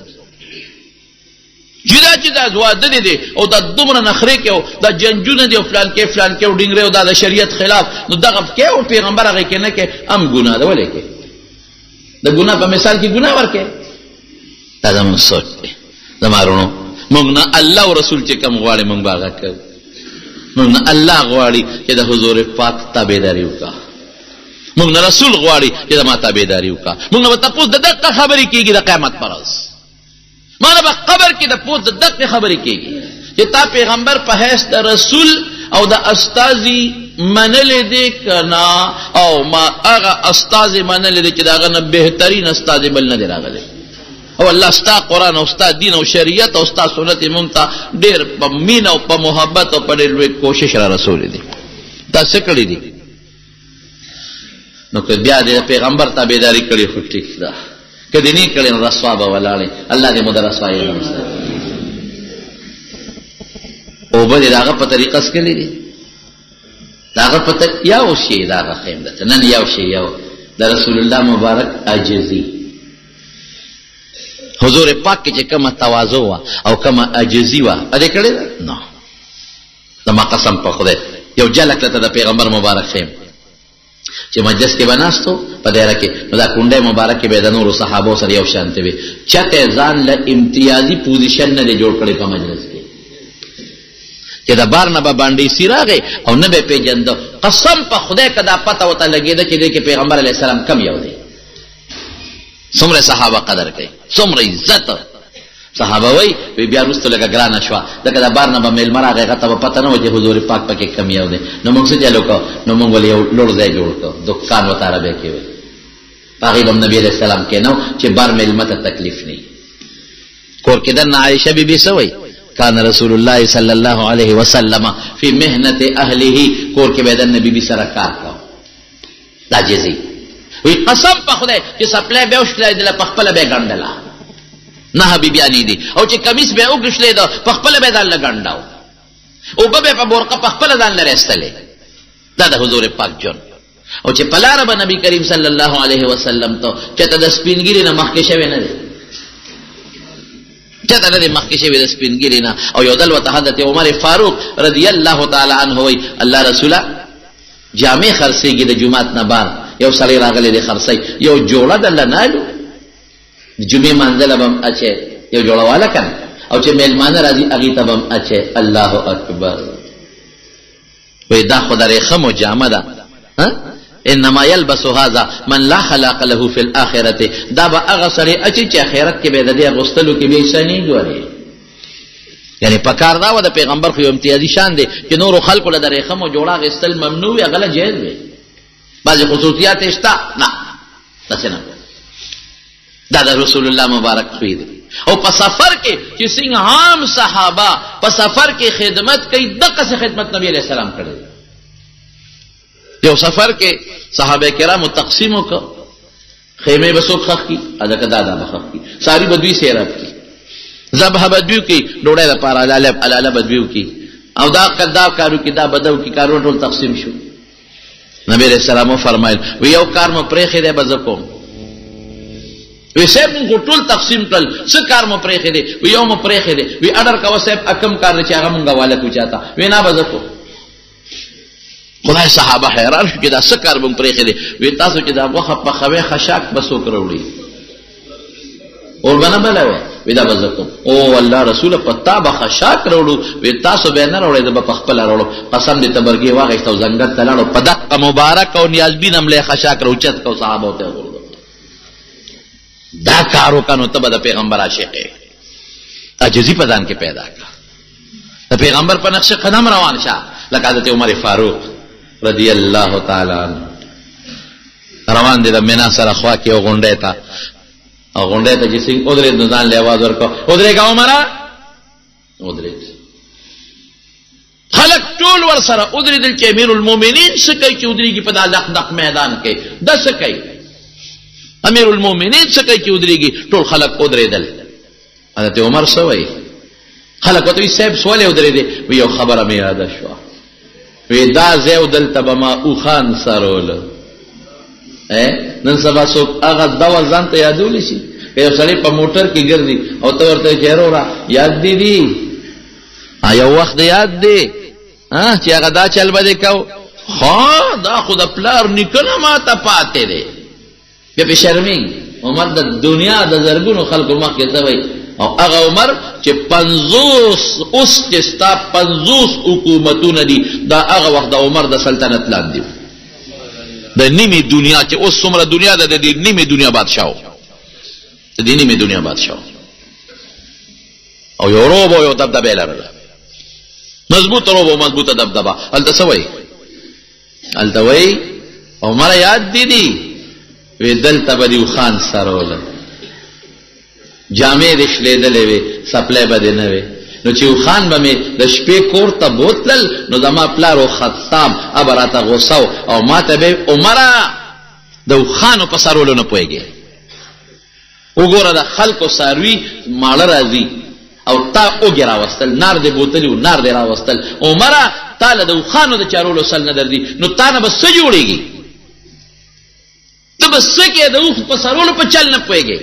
جدا چې دا واده دی او دا دومره نخرې کې او دا جنجونه دی او فلان کې او ډینګرې او دا د شریعت خلاف، نو دغه کې او پیغمبر هغې کې نه کې، هم ګناه ده. ولې کې د ګناه په مثال کې ګناه ورکې؟ دا زموږ سوچ دی. زمارونو موږ نه الله او رسول چې کوم غواړي موږ به هغه کوو، موږ نه الله غواړي چې د حضور پاک تابعداري وکړه، موږ نه رسول غواړي چې د ما تابعداري وکړه. موږ نه به تپوس د دقه خبرې کېږي د قیامت پر ورځ، ما نه به قبر کې د پوس د دقه خبرې کېږي چې تا پیغمبر په حیث د رسول او د استازي منلې دی که نه، او ما هغه استازي منلې دی چې د هغه نه بهترین استازي بل نه دی راغلی، او الله ستا قرآن او ستا دین او شریعت او ستا سنت مونږ ته ډېر په مینه او په محبت او په ډېر لوی کوشش را رسولی دی. دا څه کړي دي؟ نو که بیا د پیغمبر تابعداري کړې خو ټیک ده، که دې نه کړې نو رسوا به ولاړې. الله دې مو د رسوایۍ نه وساتي. اوبه دې د هغه په طریقه څښلې دي، د هغه په یو شی د هغه ښیم درته نن یو شی، یو د رسول الله مبارک عاجزي. حضور پاک کې چې کومه تواضع وا او کومه عاجزي وا ا دې کړې نه زما قسم په خدای یو جلک ته د پیغمبر مبارک خیم چې مجلس کې بناستو په دایره کې دا کونډه مبارک کې به د نور صحابه سره یو شانته وي چته ځان له امتیازي پوزیشن نه جوړ کړي په مجلس کې چې دا بار نه باندې سیراغه او نه به پیجند قسم په خدای کدا پته وته لګیدا چې د پیغمبر علی السلام کم یو دی څومره صحابه قدر کوي څومره عزت صحابه وای بیا رسول لګا ګرانه شو دغه د بار نه به مل مرغه غته په پته نه و چې حضور پاک پکې کم یو دی نو موږ څه چلو کو نو موږ ولې لور ځای جوړ کو دکان وته عربه کې وي پیغمبر نبی علیہ السلام کې نو چې بار مل مته تکلیف نه کور کې د عائشہ بیبي سوی کان رسول الله صلی الله علیه وسلم فی مهنه اهله کور کې به د نبی بي سره کار کاو عاجزی وی قسم په خدای چې سپلای به وشلای د خپل به ګندلا نه حبیبیانی دي او چې کمیس به وګشلې دا په خپل به ځان لګنداو او به په برقه په خپل ځان لريستلې دا د حضور پاک جون او چې پلار به نبی کریم صلی الله علیه وسلم ته چې د سپینګری نه مخکې شوی نه دی چته د مخکې شوی د سپینګری نه او یو دل وته حضرت عمر فاروق رضی الله تعالی عنه وی الله رسوله جامع خرڅيږي د جمعات نه بعد یو سړی راغلی د خرڅي یو جوړه د لنالو جمعه منځله بم اچي یو جوړه والا کنه او چې میلمانه راځي اغي ته بم اچي الله اکبر وې دا خدای خمو جامه ده ها انما يلبس هذا من لا خلاق له في الاخره دا به هغه سړی اچي چې اخرت کې به د دې غوستلو کې به شنی ګوري یعنی پکار دا و د پیغمبر خو امتیازي شان دی چې نور خلق له درې خمو جوړه غستل ممنوع یا غلط جایز وي بعضی خصوصیات اشتا نه تاسو دا د رسول الله مبارک خوی دی او په سفر کې چې څنګه عام صحابه په سفر کې خدمت کوي دغه څه خدمت نبی علیہ السلام کړی یو سفر کې صحابه کرام تقسیم وکړه خیمه بسوک خخ کی ادا کدا دا بخخ کی ساری بدوی سیراب کی ذبح بدوی کی ډوړې لپاره الاله بدوی کی او دا کدا کارو کی دا بدو کی کارو ټول تقسیم شو نبی علیہ السلام فرمایل و یو کار مو پرې خې ده بزکو وی سیب مونږ ټول تقسیم کړل څه کار مو پرې خې ده و یو مو پرې خې ده وی اډر کا وسیب اکم کار چې هغه مونږه والا کو چاته وینا بزکو خدای صحابه حیران شو چې دا څه کار مونږ پرې خې ده وی تاسو چې دا وخت په خوي خشاک بسو کړوړي اور بنا بلوي ودا بزکو او الله رسول پتا به خشاک وروړو وی تاسو به نه وروړي د په خپل وروړو قسم دې تبرګي واغښتو زنګت تلاړو پدق مبارک او نیازبین هم له خشاک روچت کو صحابه ته ورغلو دا کارو کنو ته د پیغمبر عاشقه عجزی پدان کې پیدا کړ د پیغمبر په نقش قدم روان شه لکه حضرت عمر فاروق رضی الله تعالی عنہ روان دي د مینا سره خوا کې غونډه تا او غونډه ته چې څنګه اودرې د ځان له आवाज ورکو اودرې کا عمره اودرې خلق ټول ور سره اودرې دل چې امیر المؤمنین سکه چې اودرې کې په دغه میدان کې د سکه امیر المؤمنین سکه چې اودرې کې ټول خلق اودرې دل حضرت عمر سوې خلق ته صاحب سوال اودرې دي یو خبره مې یاد شو وی دا زیو دل تبما او خان سرول نن سبا څوک هغه دوا ځان ته یادول شي یو سړی په موټر کې ګرځي او ته ورته چیرورا یاد دي یو وخت یاد دی چې هغه دا چل بده کو خو دا خود پلار نکنه ما ته پاتې دی به شرمې عمر د دنیا د زرګونو خلکو مخ کې ځوي او هغه عمر چې 50 اوس چې ستا 50 حکومتونه دي دا هغه وخت د عمر د سلطنت لاندې د نیمه دنیا چې اوس څومره دنیا ده د دې نیمه دنیا بادشاہ د دې نیمه دنیا بادشاہ او یو روب او یو دبدبه لرله مضبوط روب او مضبوطه دبدبه التسوي التوي عمر یاد دي وی دلته بدیو خان سرول جامع رشلې دلې وي سپلای بده نه وي نو چې خان به مې د شپې کور ته بوتل نو زما پلارو خطاب ابراته غوساو او ماته به عمره د خانو په سرولو نه پويږي وګوره د خلکو ساروي مال راځي او تا وګرا وستل نار دې بوتلیو نار دې را وستل عمره تعالی د خانو د چارولو سل نه دردي نو تا نه بس جوړيږي ته بس کې د اوخ په سرولو په چل نه پويږي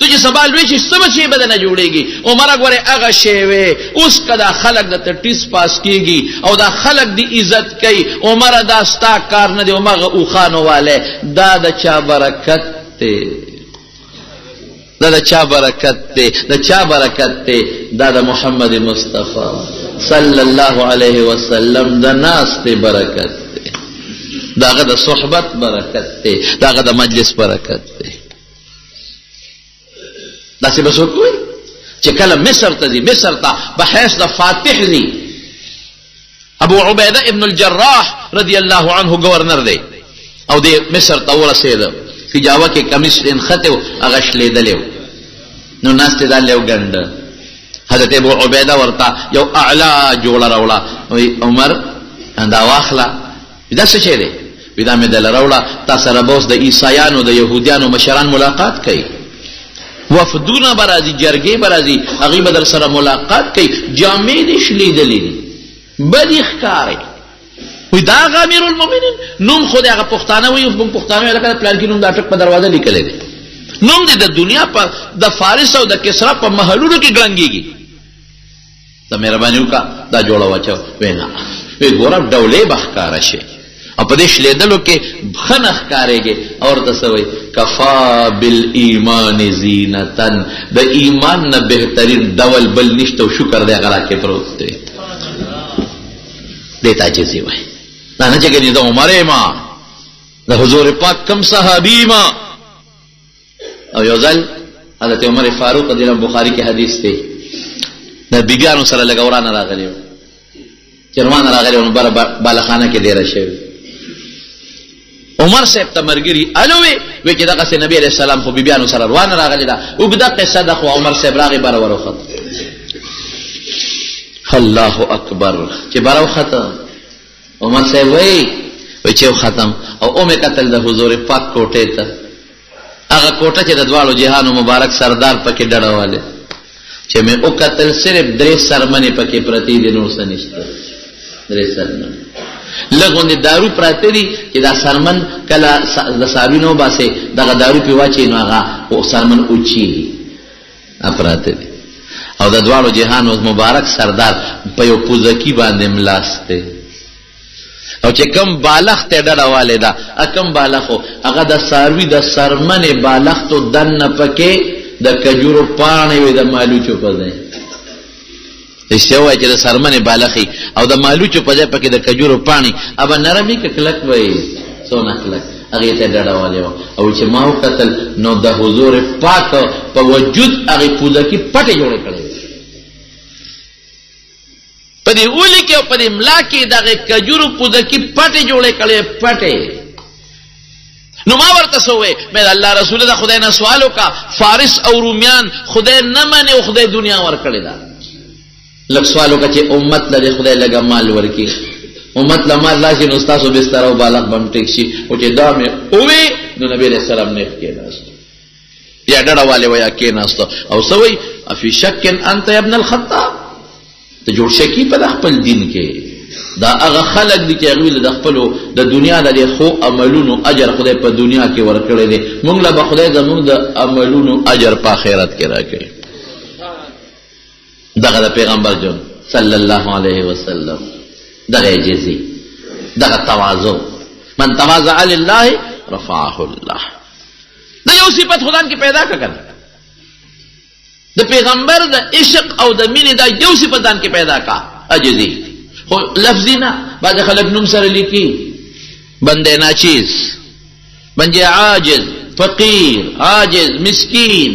تو چې سوال وی چې سم شي بدنه جوړيږي عمر غره هغه شی وي اوس کدا خلق د ټیس پاس کیږي او دا خلق دی عزت کوي عمر دا ستا کار نه دی عمر او خانو والے دا د چا برکت ته دا د چا برکت ته د چا برکت ته دا د محمد مصطفی صلی الله علیه وسلم د ناس ته برکت ته داغه د صحبت برکت ته داغه د مجلس برکت ته دا څه بسو کوي چې کله مصر ته ځي مصر ته بحیث د فاتح لی ابو عبیده ابن الجراح رضی الله عنه گورنر دی او د مصر ته ورسېده په جاوا کې کمیس انخته هغه شلیدلې نو ناس ته دالو ګند حضرت ابو عبیده ورته یو اعلی جوړه راوړه عمر اندا واخلا دا څه چي دی ودا مې دل راوړه تاسو سره بوس د عیسایانو د يهودانو مشران ملاقات کوي وفدونه برازي جرګي برازي هغه بدر سره ملاقات کوي جامې دي شلیدلې بدی ښکاري وې دا امیر المؤمنین نوم خو دغه پښتانه وي په پښتانه علاقه پلان کې نوم د اٹک په دروازه لیکل دي نوم دې د دنیا په د فارس او د کسرا په محلونو کې ګنګيږي ته مهرباني وکړه دا جوړه واچو وینا وی ګور ډولې بخکار شي او په دې شلیدلو کې خنخ کارېږي اور تسوي کفا بالایمان زینتن د ایمان نه بهترین ډول بل نشته شکر دې غلا کې پروت دی دیتا چیزی وای نه چې کني د عمر ما د حضور پاک کم صحابي ما او یو ځل حضرت عمر فاروق رضی الله بخاری کې حدیث دی د بیګانو سره لګورانه راغلی چرمان راغلی نو بر بالخانه کې ډیر شوی عمر صاحب تمرګری الوی وی چې دغه نبی علیہ السلام خو بیبیانو سره روان راغلی دا وګدا قصه د خو عمر صاحب راغی بر وروخت الله اکبر چې بر وروخت عمر صاحب وی چې ختم او اومه قتل د حضور پاک کوټه ته هغه کوټه چې د دوالو جهانو مبارک سردار پکې ډړواله چې مې او قتل صرف درې سرمنې پکې پرتی دي نور څه نشته درې سرمن لګوندې دارو پراته دي چې دا سرمن کله د سابینو باسه دغه دارو په واچي نو هغه او سرمن اوچی اپراته دي او د دوالو جهانو مبارک سردار په یو پوزکی باندې ملاسته او چې کم بالغ ته ډډواله دا کم بالغ هغه د ساروی د سرمنې بالغ ته دنه پکې د کجورو پانه وي د مالوچو په ځای استوای چې د سرمنې بالغي او د مالوچو په ځای پکې د کجورو پانی ابا نرمي کلک وي سونا کلک هغه ته ډډواله او چې ما وکتل نو د حضور پاک په وجود هغه پوزه کې پټه جوړه کړې پدې اولی کې او پدې ملا کې دغه کجورو پوزه کې پټه جوړه کړې پټه نو ما ورته سوې مې الله رسول الله خدای نه سوالو کا فارس او رومیان خدای نه منه او خدای دنیا ور کړی دا لک سوالو کا چې امت لري خدای لګا مال ورکی امت لمال راشي نو تاسو بستر او بالغ بم ټیک شي او چې دا مې اوې نو نبی رسول الله نه کېناست یا ډډواله ویا کېناست او سوې افي شک انت ابن الخطاب ته جوړ شکی په خپل دین کې دا هغه خلق دي چې هغه د خپل د دنیا د خو عملونو اجر خدای په دنیا کې ورکړي دي موږ له خدای زموږ د عملونو اجر په آخرت کې راکړي دغه د پیغمبر جون صلی الله علیه وسلم دغه جزي دغه تواضع من تواضع لله رفعه الله دا یو صفت خدای کې پیدا کړل د پیغمبر د عشق او د مینې دا یو صفت ځان کې پیدا کا عجزي خو لفظی نه بعد خلق نوم سره لیکي بندے ناچیز بندے عاجز فقیر عاجز مسکین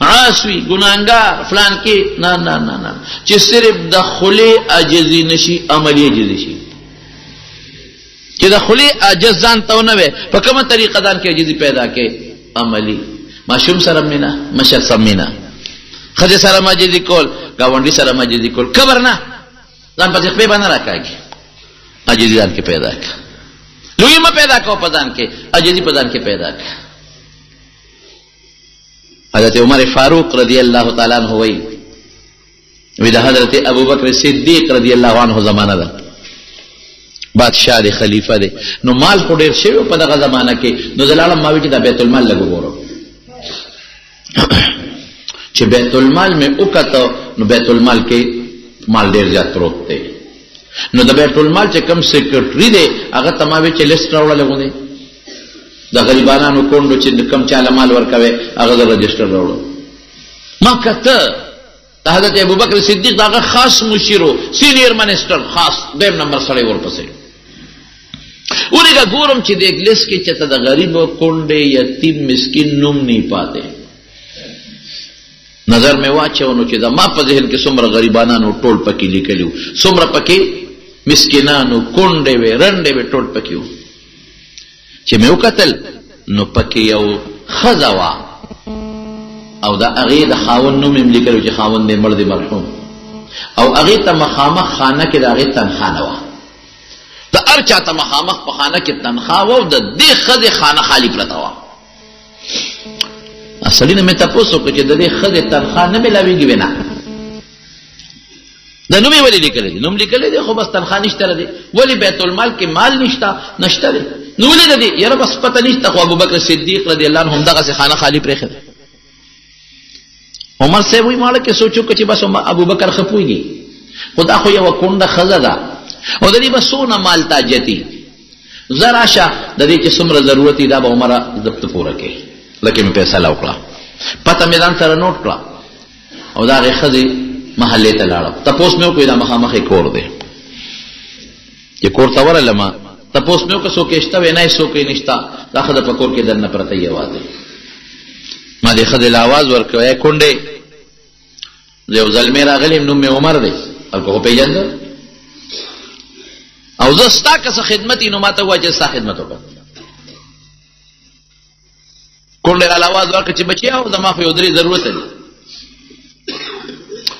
عاصی گناهګار فلان کې نه نه نه نه چې صرف د خلی عاجزی نشي عملی عاجزی شي چې د خلی عاجز ځان ته نه وي په کومه طریقه ځان کې عاجزی پیدا کې عملی ماشوم سره مینا مشر سره مینا خځه سره عاجزی کول گاونډي سره عاجزی کول خبر نه ځان په خپل باندې راکاږي عاجزی ځان کې پیدا کړه لوی ما پیدا کو په ځان کې عاجزی په ځان کې پیدا کړه حضرت عمر فاروق رضی الله تعالی عنہ وی دا حضرت ابوبکر صدیق رضی الله عنه زمانہ ده بادشاہ دی خلیفہ دی نو مال کو ډیر شوی په دغه زمانہ کې نو زلالم ماوی چې د بیت المال لګو ګورو چې بیت المال مې وکړه نو بیت المال کې مال ډیر زیات پروت دی. نو د بیت المال چې کوم سیکرټری دی هغه تمامه چې لیست راوړل غوډي د غریبانو کونډو چې کوم چاله مال ورکوي هغه د رجستر راوړل. ما کته حضرت ابوبکر صدیق داغه خاص مشیرو سینیئر منسٹر خاص دیم نمبر سره ورپسې ورګه ګورم چې د انګلیس کې چې د غریب کونډې یتیم مسکین نوم نه پاتې. نظر مې واچونو چې دا ما په ذهن کې څومره غریبانو ټول پکې لیکلو څومره پکې مسکینانو کونډې وې رنډې وې ټول پکې و. چې مې وکتل نو پکې یو ښځه وه او دا هغې د خاوند نوم یې لیکلو چې خاوند یې مړ دی مرحوم او هغې ته مخامخ خانه کې د هغې تنخوا نه وه. د هر چا ته مخامخ په خانه کې تنخوا وه او د دې ښځې خانه خالي پرته وه. سړي نه مې تپوس وکړو چې د دې ښځې تنخوا نه میلاوېږي وې نه د نوم یې ولې لیکلی دی؟ نوم لیکلی دی خو بس تنخوا نشته دی. ولې بیت المال کې مال نشته دی نو ولې د دې یاره بس پته نشته خو ابوبکر صدیق رضی الله عنه همدغسې خانه خالي پرېښې ده. عمر صاحب وایي ماړه کې سوچ وکړه چې بس ابوبکر ښه پوهېږي خو دا خو یوه کونډه ښځه ده او د دې به څونه مال تاجتي زه راشه د دې چې څومره ضرورت دا به عمره ضبط پوره کړي. لکه مې فیصله وکړه پته مې ځان سره نوټ کړه او د هغې ښځې محلې ته لاړم. تپوس مې وکړو دا مخامخې کور دی چې کور ته ورغلم تپوس مې وکړه څوک یې شته وی نه څوک یې نشته دا ښځه په کور کې دننه پرته یوازې. ما دې ښځې له اواز ورکړو ای کونډې زه یو زلمی راغلی نوم مې عمر دی خلکو خو پېژنده او زه ستا که څه خدمت وي نو ما ته ووایه چې ستا خدمت وکړم. کونډې راله اواز ورکړه چې بچیاو زما خو یو درې ضرورت دی.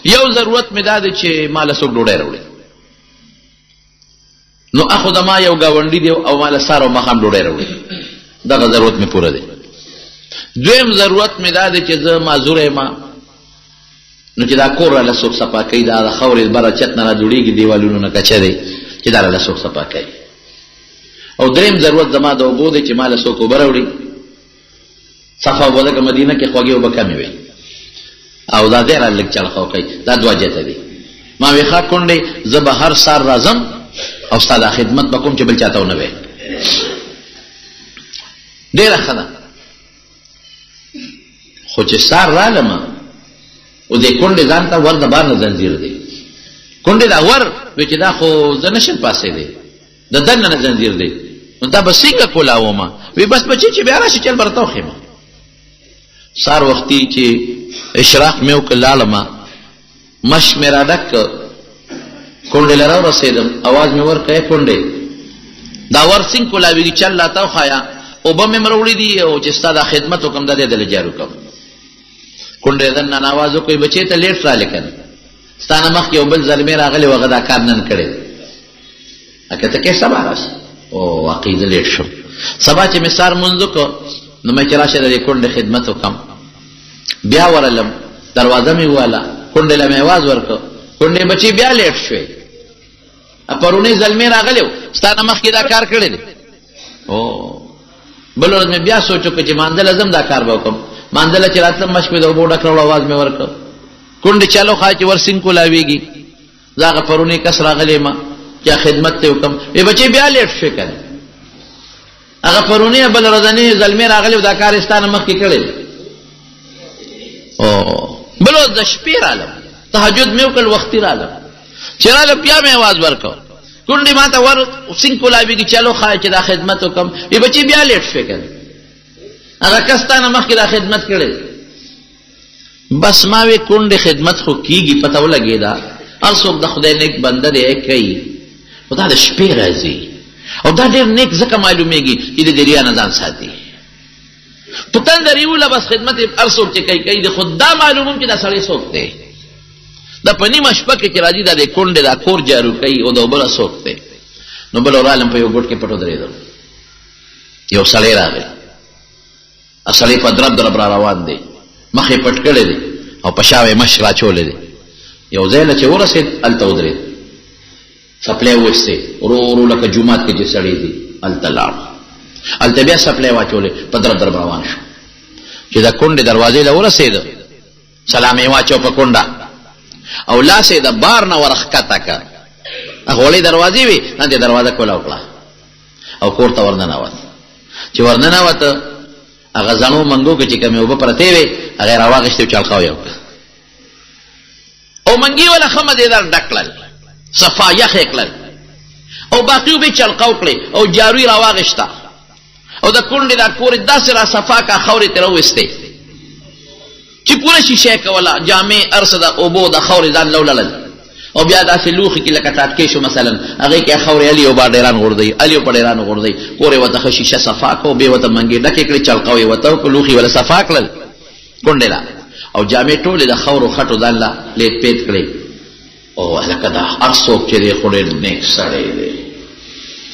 یو ضرورت مې دا دی چې ما له څوک ډوډۍ راوړي نو اخو زما یو ګاونډي دی او ما له سهار او ماښام ډوډۍ راوړي دغه ضرورت مې پوره دی. دویم ضرورت مې دا دی چې زه معذور یم نو چې دا کور راله څوک صفا کوي دا د خاورې بره چت نه را جوړېږي دیوالونو نه کچه دی چې دا راله څوک صفا کوي. او دریم ضرورت زما د اوبو دی چې ما له څوک اوبه راوړي صفا اوبه ځکه مدینه کې خوږې اوبه کمې وي او دا دی را لږ چړخه کوي دا دوه جته دی. ما وی ښه کونډې زه به هر سهار راځم او ستا دا خدمت به کوم چې بل چاته ونه وی. ډېره ښه ده خو چې سهار رالم او دې کونډې ځان ته ور د بار نه زنځیر دی. کونډې دا ور وی چې دا خو زه نشم پاسېدی د دننه نه زنځیر دی نو دا به څنګه کولاومه وی بس بچی چې بیا راشي چل به راته وښیم. سهار وختي چې اشراق مې وکړ لاړمه مش مې را ډک کونډې له راورسېدم اواز مې ورکړی کونډې دا ور څنګه کولاوېږي چل راته وښایه اوبه مې مروړي دي او چې ستا دا خدمت وکړم دا دې دله جارو کوم. کونډې دننه اواز وکړي بچی ته لیټ رالی که نه ستا نه مخکې یو بل زلمی راغلی و هغه دا کار نن کړی که ته کې سبا راشي او واقعي زه لیټ شم. سبا چې مې سهار مونځ وکړو نو مې چې راشه د دې کونډې خدمت وکړم بیا ورلم دروازه مې وواله کونډې له مې اواز ورکړ کونډې بچي بیا لیټ شوې پرونی زلمی راغلی و ستا نه مخکې دا کار کړی دی. او بل ورځ مې بیا سوچ وکړ چې مانځله ځم دا کار به وکړم. مانځله چې راتلم مشک مې د اوبو ډک راوړو اواز مې ورکړ کونډې چلو ښایه چې ورسینګ کولاوېږي زه هغه پرونی کس راغلی یم چې خدمت ته وکړم وی بچی بیا لیټ شوې که نه هغه پرونی بل ورځنی زلمی راغلی و دا کار یې ستا نه مخکې کړی دی. بل ورځ د شپې رالم تهجد مې وکړل وختي رالم چې رالم بیا مې اواز ورکړ کونډې ما ته ور سینګ کولاوېږي چلو ښایه چې دا خدمت وکړم وی بچی بیا لیټ شوې که نه هغه کس تا نه مخکې دا خدمت کړی. بس ما وی کونډې خدمت خو کېږي پته ولګېده هر څوک د خدای نیک بنده دی کوي خو دا د شپې راځي او دا ډېر نیک ځکه معلومېږي چې د دریا نه ځان ساتي په تنده ریوله بس خدمت هر څوک چې کوي د خود دا معلوموم چې دا سړی څوک دی دا په نیمه شپه کې چې راځي دا د کونډې دا کور جارو کوي او د اوبله څوک دی. نو بل ورالم په یو ګوټ کې پټ ودرېدم یو سړی راغی سړی په درب درب را روان دی مخ یې پټ کړی دی او په شا یې مش راچولی دی. یو ځای له چې ورسېد هلته ودرېد سپلی وویستې ورو ورو لکه جومات کې چې سړی دي هلته لاړ هلته بیا سپلی واچولې په درب درب روان شو. چې د کونډې دروازې له ورسېده سلام یې واچو په کونډه او لاس یې د بار نه ورښکته که غوړې دروازې وي نه دې دروازه کوله وکړه او کور ته ورننوت چې ورننوته هغه زڼو منګو کې چې کومې اوبه پرتې وې هغه یې راواغېستې او چلقاو یې وکړه او منګي ولا ښه مزېدار ډک کړل صفا یخې کړل او باقي اوبې چلقاو کړې او جارو یې راواغېسته او د کونډې دا کور یې داسې را صفا کا خاورې ترې راوویستې چې پوره شیشه یې کوله جامې ارسه د اوبو د خاورې ځان لولړل او بیا داسې لوښي کې لکه ټاټکې شو مثلا هغې کې خاورې علي او با ډېران غورځوي علي او په ډېرانو غورځوي کور یې ورته ښه شیشه صفا کړو بیا ورته منګې ډکې کړې چلقاو یې ورته وکړو لوښي ولا صفا کړل کونډې له او جامې ټولې د خاورو خټو ځان له لیت پیت کړې او هلکه دا هر څوک چې دی خو ډېر نیک سړی دی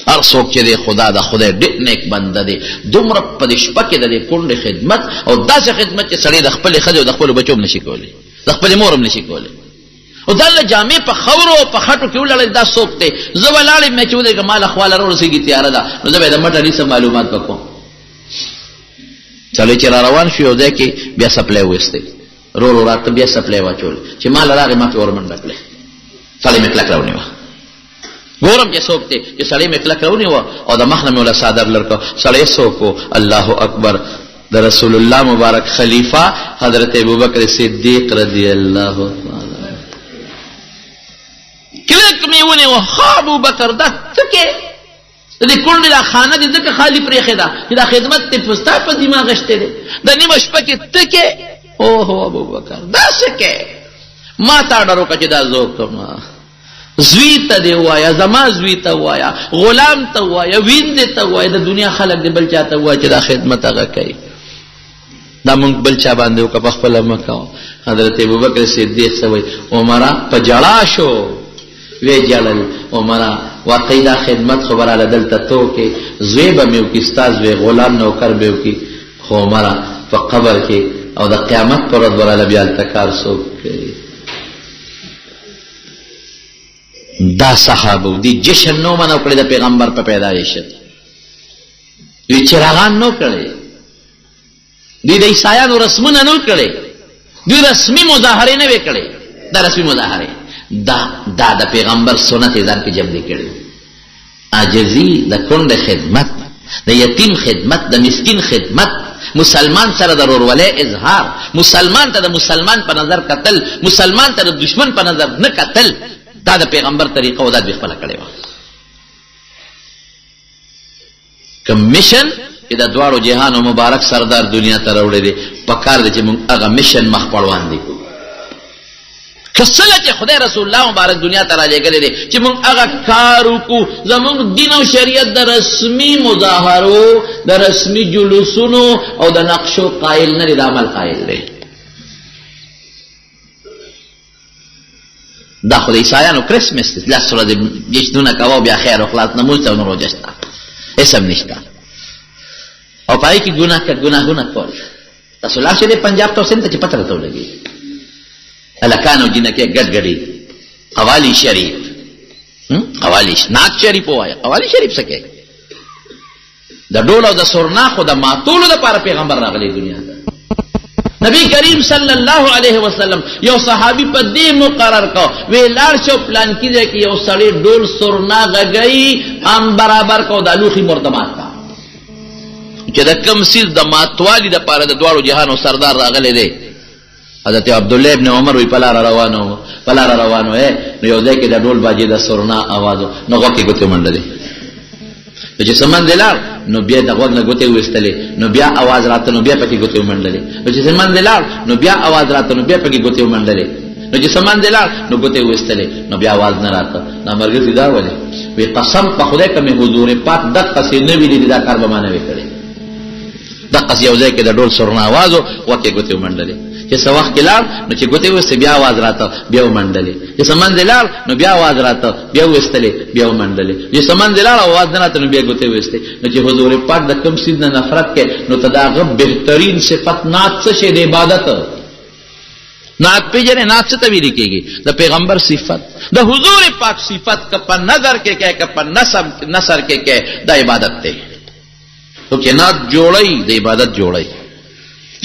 هر څوک چې دی خدا د خدای ډېر نیک بنده دی دومره په دې شپه کې د دې کونډې خدمت او داسې خدمت چې سړی د خپلې ښځې او د خپلو بچو هم نشي کولی د خپلې مور هم نشي کولی او دا له جامې په خاورو او په خټو کې ولاړل دا څوک دی زه به لاړم مې چې ودرېږه ما له خواله راورسېږي تیاره ده نو زه به یې د مټ علي څه معلومات به کوم سړی چې را روان شو یو ځای کې بیا سپلی وویستی رو رو راته بیا سپلی واچول چې ما له راغې ما پې ورمنډه کړې سړی مې کلک راونیوه ګورم چې څوک دی چې سړی مې کلک راونیوه او د مخ نه مې وله څادر لر کړه سړی څوک و الله اکبر د رسول الله مبارک خلیفه حضرت ابوبکر صدیق رضی الله تعالی کلک مې ونیوه ښه ابوبکر دا څه کې د دې کونډې دا خانه دې ځکه خالي پرېښې ده چې دا خدمت دې په ستا په دماغ غشتې دی د نیمه شپه کې ته کې اوهو ابوبکر دا څه کې ما تا ډر وکړه چې دا زه وکړم زوی ته دې ووایه زما زوی ته ووایه غلام ته ووایه ویندې ته ووایه د دنیا خلک دې بل چا ته ووایه چې دا خدمت هغه کوي دا مونږ بل چا باندې وکړه په خپله مه کوه حضرت ابوبکر صدیق څه وایي عمره په ژړا شو وی جړل عمره واقعي دا خدمت خو براله دلته تو کې زوی به مې وکړي ستا زوی غلام نوکر به وکړي خو عمره په قبر کې او د قیامت پر ورځ براله بیا هلته کار څوک کوي دا صحابه دی جشن نو منو کړی د پیغمبر په پیدایش دوی چراغان نو کړی دوی د عیسایانو رسمونه نو کړی دوی رسمي مظاهرې نه وې کړی دا رسمي مظاهرې دا د پیغمبر سنت ځان کې جمع کړي عاجزي د کونډې خدمت د یتیم خدمت د مسکین خدمت مسلمان سره د ورورولۍ اظهار مسلمان ته د مسلمان په نظر قتل مسلمان ته د دشمن په نظر نه قتل دا د پیغمبر طریقه او دا د خپل کړي و کمیشن چې د دواړو جهان مبارک سردار دنیا ته راوړي دي پکار دي چې موږ هغه میشن مخ پړوان دي کسله چې خدای رسول الله مبارک دنیا ته را لېږلی دی چې موږ هغه کار وکړو زموږ دین او شریعت د رسمي مظاهرو د رسمي جلوسونو او د نقشو قایل نه دی د عمل قایل دی دا خو د عیسایانو کرسمس دی لس ورځې جشنونه کوه بیا خیر و خلاص نمونځ ته نو روژه شته اسم نشته او په هغې کې ګناهونه کول تاسو لاړ شئ پنجاب ته او سند ته چې پته راته ولګي هلکانو جنکې ګډ ګډې قوالی شریف قوالی نعت شریف ووایه قوالی شریف څه کوي د ډول او د سورناخو د ماتولو دپاره پیغمبر راغلی دنیا ته نبی کریم صلی الله علیه وسلم یو صحابي په دې مقرر کو وی لاړ شو پلان کې دی کې یو سړی ډول سورنا غږی ام برابر کو د لوخي مرتبات کا چې د کم سیز د ماتوالي دپاره د دواړو جهانو سردار راغلی دی حضرت عبدالله ابن عمر وی پلار روانو نو یو ځای کې د ډول باجې د سورنا आवाजو نو غوږ کې ګوتې منډلې چې سمند لاړ نو بیا د غوږ نه ګوتې وېستلې نو بیا आवाज راته نو بیا پکې ګوتې منډلې چې سمند لاړ نو بیا आवाज راته نو بیا پکې ګوتې منډلې نو چې سمند لاړ نو ګوتې وېستلې نو بیا आवाज نه راته نو مرګ دا ولې وی قسم په خدای کمه حضور پاک دغه څه نه ویلې دا کار به ما نه وکړي دغه یو ځای کې د ډول سورنا आवाजو وکه ګوتې منډلې چې څه وخت کې لاړ نو چې ګوتې وېستې بیا आवाज راته بیا ومنډلې چې سمند لاړ نو بیا आवाज راته بیا وېستلې بیا ومنډلې چې سمند لاړ आवाज نه راته نو بیا ګوتې وېستې نو چې حضور پاک د کوم سیز نه نفرت کې نو تداغه بهترین صفت نعت څه شی د عبادت نعت پیژنې نعت څه ته ویل کېږي د پیغمبر صفت د حضور پاک صفت که په نظر کې کې که په نثر کې کې د عبادت دی تو چې نعت جوړی د عبادت جوړی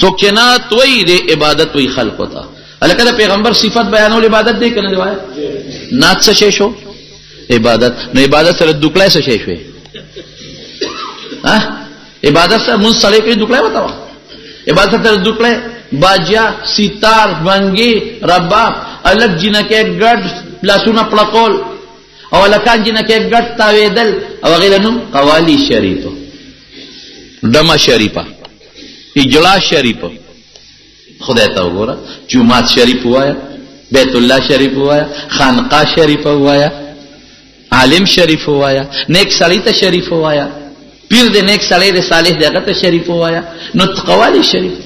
څوک چې نعت وایي د عبادت وایي خلقو ته. هلکه د پیغمبر صفت بیانول عبادت دی که نه دی وایه؟ نعت څه شی شو؟ عبادت. نو عبادت سره دوکړی څه شی شوی؟ عبادت سره مونځ سړی کوي دوکړی ورته وایه. عبادت سره دوکړی باجیا سیتار بنګي رباب الک جنکه ګډ لاسونه پړکول او الکان جنکه ګډ تاویدل او غیره نوم قوالی شریفه دمه شریفه اجلا شریفه. خدای ته وګوره جمعات شریف وایا بیت الله شریف وایا خانقاه شریف وایا عالم شریف وایا نیک سړی ته شریف وایا پیر دې نیک سړی دې صالح دې هغه ته شریف وایا. نو قوالی شریف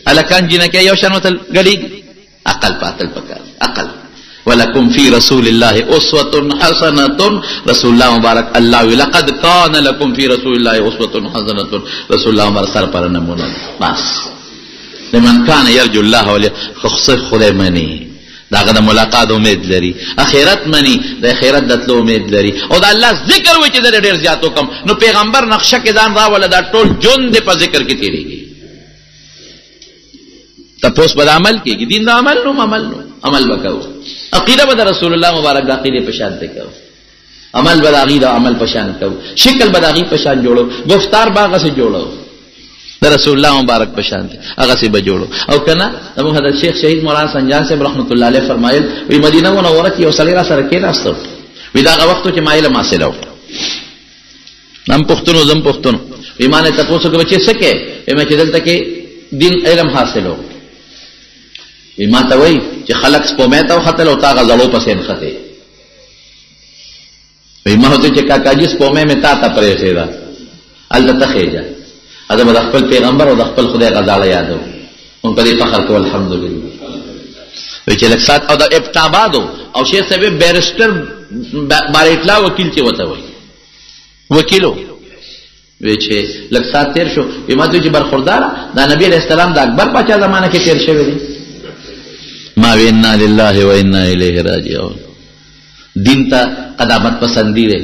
الکان جنکه یو شان وتل غړي عقل پاتل پکار عقل. ولکم فی رسول الله اسوه حسنه. رسول الله مبارک الله لقد کان لکم فی رسول الله اسوه حسنه. رسول الله مبارک سر پر نمونه بس لمن کان یرجو الله ولی خص خدای منی داغه د ملاقات امید لري اخرت منی د اخرت دتلو امید لري او د الله ذکر وای چې ډېر زیاتو کم. نو پیغمبر نقشه کې ځان راول دا ټول جون دې په ذکر کې تیریږي. تپوس بد عمل کېږي دین د عمل نو عمل وکاو. عقیده بد رسول الله مبارک د عقیده په شان ته کو. عمل بد عقیده عمل په شان کو. شکل بد عقیده په شان جوړو. گفتار باغه سے جوړو د رسول الله مبارک په شان هغه سے به جوړو. او کنه د حضرت شیخ شهید مولانا سنجان صاحب رحمت الله علیه فرمایل وی مدینه منوره کې یو سړی را سره کې راستو وی دا وختو چې مایل ماسلو نام پښتنو زم پښتنو ایمان ته تاسو کې چې سکه ایمه چې دلته کې دین علم حاصلو. ما ته وای چې خلق سپومه ته خطل او تا غزلو پسین خته وای ما ته چې کاکاجی سپومه می تا ته پرې سیدا ال ته خېجا اده د خپل پیغمبر او د خپل خدای غزاله یادو اون په دې فخر کو الحمدلله. وای چې لک سات او د ابتابادو او شیخ صاحب بیرستر باریټلا وکیل چې وته وای وکیلو وی چې لک سات تیر شو وای ما ته چې برخوردار دا نبی علیہ السلام د اکبر پاچا زمانه کې تیر شوی دی. ما وینا لله و انا الیه راجعون. دین ته قدامت پسندی دی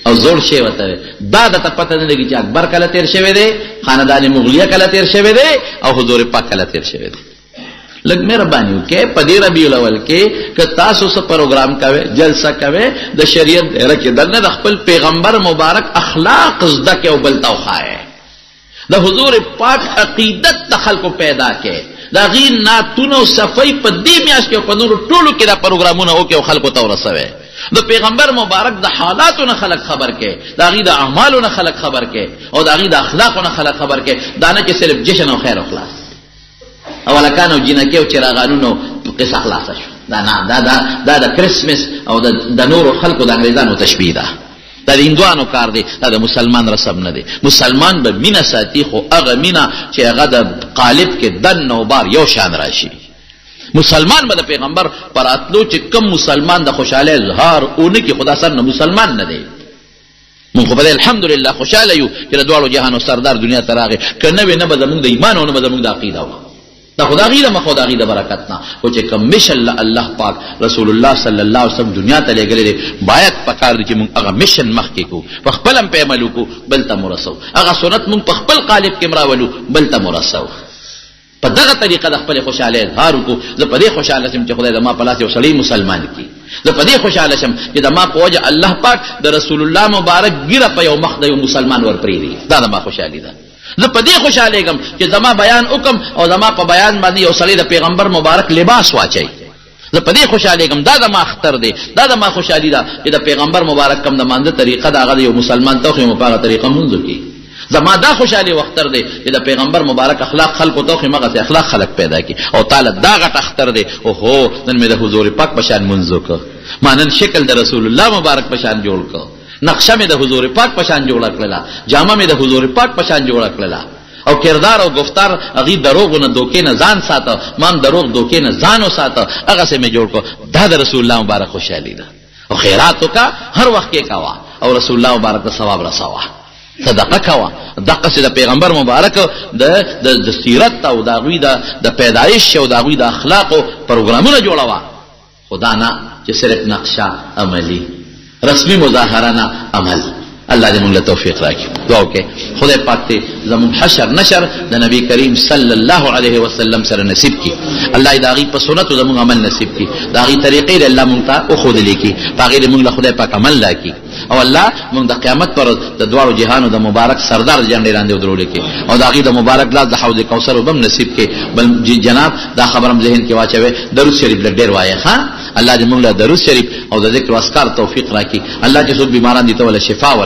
او زور شی وته دا د پته نه لګی چې اکبر کله تیر شوی دی خاندان مغلیه کله تیر شوی دی او حضور پاک کله تیر شوی دی. لګ مهرباني وکړه په دې ربیع الاول کې ک تاسو سره پروګرام کوي جلسه کوي د شریعت رکه دنه د خپل پیغمبر مبارک اخلاق زده کې او بلتاو خای د حضور پاک عقیدت د خلکو پیدا کې دا غیر ناتونو صفای په دې میاش کې په نور ټولو کې دا پروګرامونه او کې خلکو ته ورسوي. د پیغمبر مبارک د حالاتونو خلق خبر کې دا غیر د اعمالونو خلق خبر کې او دا غیر د اخلاقونو خلق خبر کې دا نه چې صرف جشن او خیر او خلاص او لکانو جنکه او چراغانونو قصه خلاص شو. دا نه دا د کریسمس او د نور خلقو د انګریزانو تشبیه ده. دا د هندوانو کار دی دا د مسلمان رسم نه دی. مسلمان به مینا ساتي خو هغه مینا چې هغه د قالب کې دن او بار یو شان راشي. مسلمان به د پیغمبر پر اتلو چې کم مسلمان د خوشاله اظهار اونې کې خدا سره مسلمان نه دی. مونږ په الحمدلله خوشاله یو چې د دوالو جهانو سردار دنیا ته راغی کنه نه به زمونږ د ایمان او نه به زمونږ د عقیده و دا خدا غیره مخو دا غیره برکت نه او چې کوم مشن الله پاک رسول الله صلی الله علیه وسلم دنیا ته لګلې باید پکار دي چې موږ هغه مشن مخ کې کو په خپل هم په عملو کو بل ته مرسو هغه سنت موږ په خپل قالب کې مراولو بل ته مرسو په دغه طریقه د خپل خوشاله اظهار کو زه په دې خوشاله شم چې خدای د ما په لاس یو سړی مسلمان کی زه په دې خوشاله شم چې د ما په وجه الله پاک د رسول الله مبارک ګیره په یو مخ د یو مسلمان ور پری دی دا د ما خوشالي ده. زه په دې خوشاله ګم چې زما بیان وکم او زما په بیان باندې یو سړی د پیغمبر مبارک لباس واچي. زه په دې خوشاله ګم دا د ما اختر دی دا د ما خوشالي ده چې د پیغمبر مبارک کم د مانځه طریقه دا هغه یو مسلمان توخه مبارک طریقه منځ کی. زما دا خوشالي وختر دی چې د پیغمبر مبارک اخلاق خلق توخه مغه اخلاق خلق پیدا کی او تعالی دا غټ اختر دی او هو نن مې د حضور پاک بشان منځو کو مانن شکل د رسول الله مبارک بشان جوړ کو نقشه مې د حضور پاک پشان جوړ کړلا جامه مې د حضور پاک پشان جوړ کړلا او کردار او گفتار اغي دروغ نه دوکې نه ځان ساته مان دروغ دوکې نه ځانو ساته هغه سه مې جوړ کو دا د رسول الله مبارک خوشالي ده او خیراتو کا هر وخت کې کاوه او رسول الله مبارک د ثواب رسوا صدقه کاوه دغه سه د پیغمبر مبارک د سیرت او د غوی د پیدایش او د غوی د اخلاق او پروګرامونه جوړوا خدا نه چې صرف نقشه عملی رسمی مظاهره نه عمل الله دې موږ له توفیق راکړي. دعا وکړئ خدای پاک دې زموږ حشر نشر د نبی کریم صلی الله علیه وسلم سره نصیب کړي. الله دې د هغې په سنتو زموږ عمل نصیب کړي، د هغې طریقې دې الله موږ ته وښودلې کړي، په هغې دې موږ له خدای پاک عمل راکړي. او الله موږ د قیامت پر د دواړو جهانو د مبارک سردار جنډې لاندې ودرولې کړي، او د هغې د مبارک لاس د حوض کوثر اوبه هم نصیب کړي. بل جناب دا خبر هم ذهن کې واچوئ، درود شریف لږ ډېر وایه ښه. الله دې موږ له درود شریف او د ذکر و اذکار توفیق راکړي. الله چې څوک بیماران دي ته وله شفا ورکړي.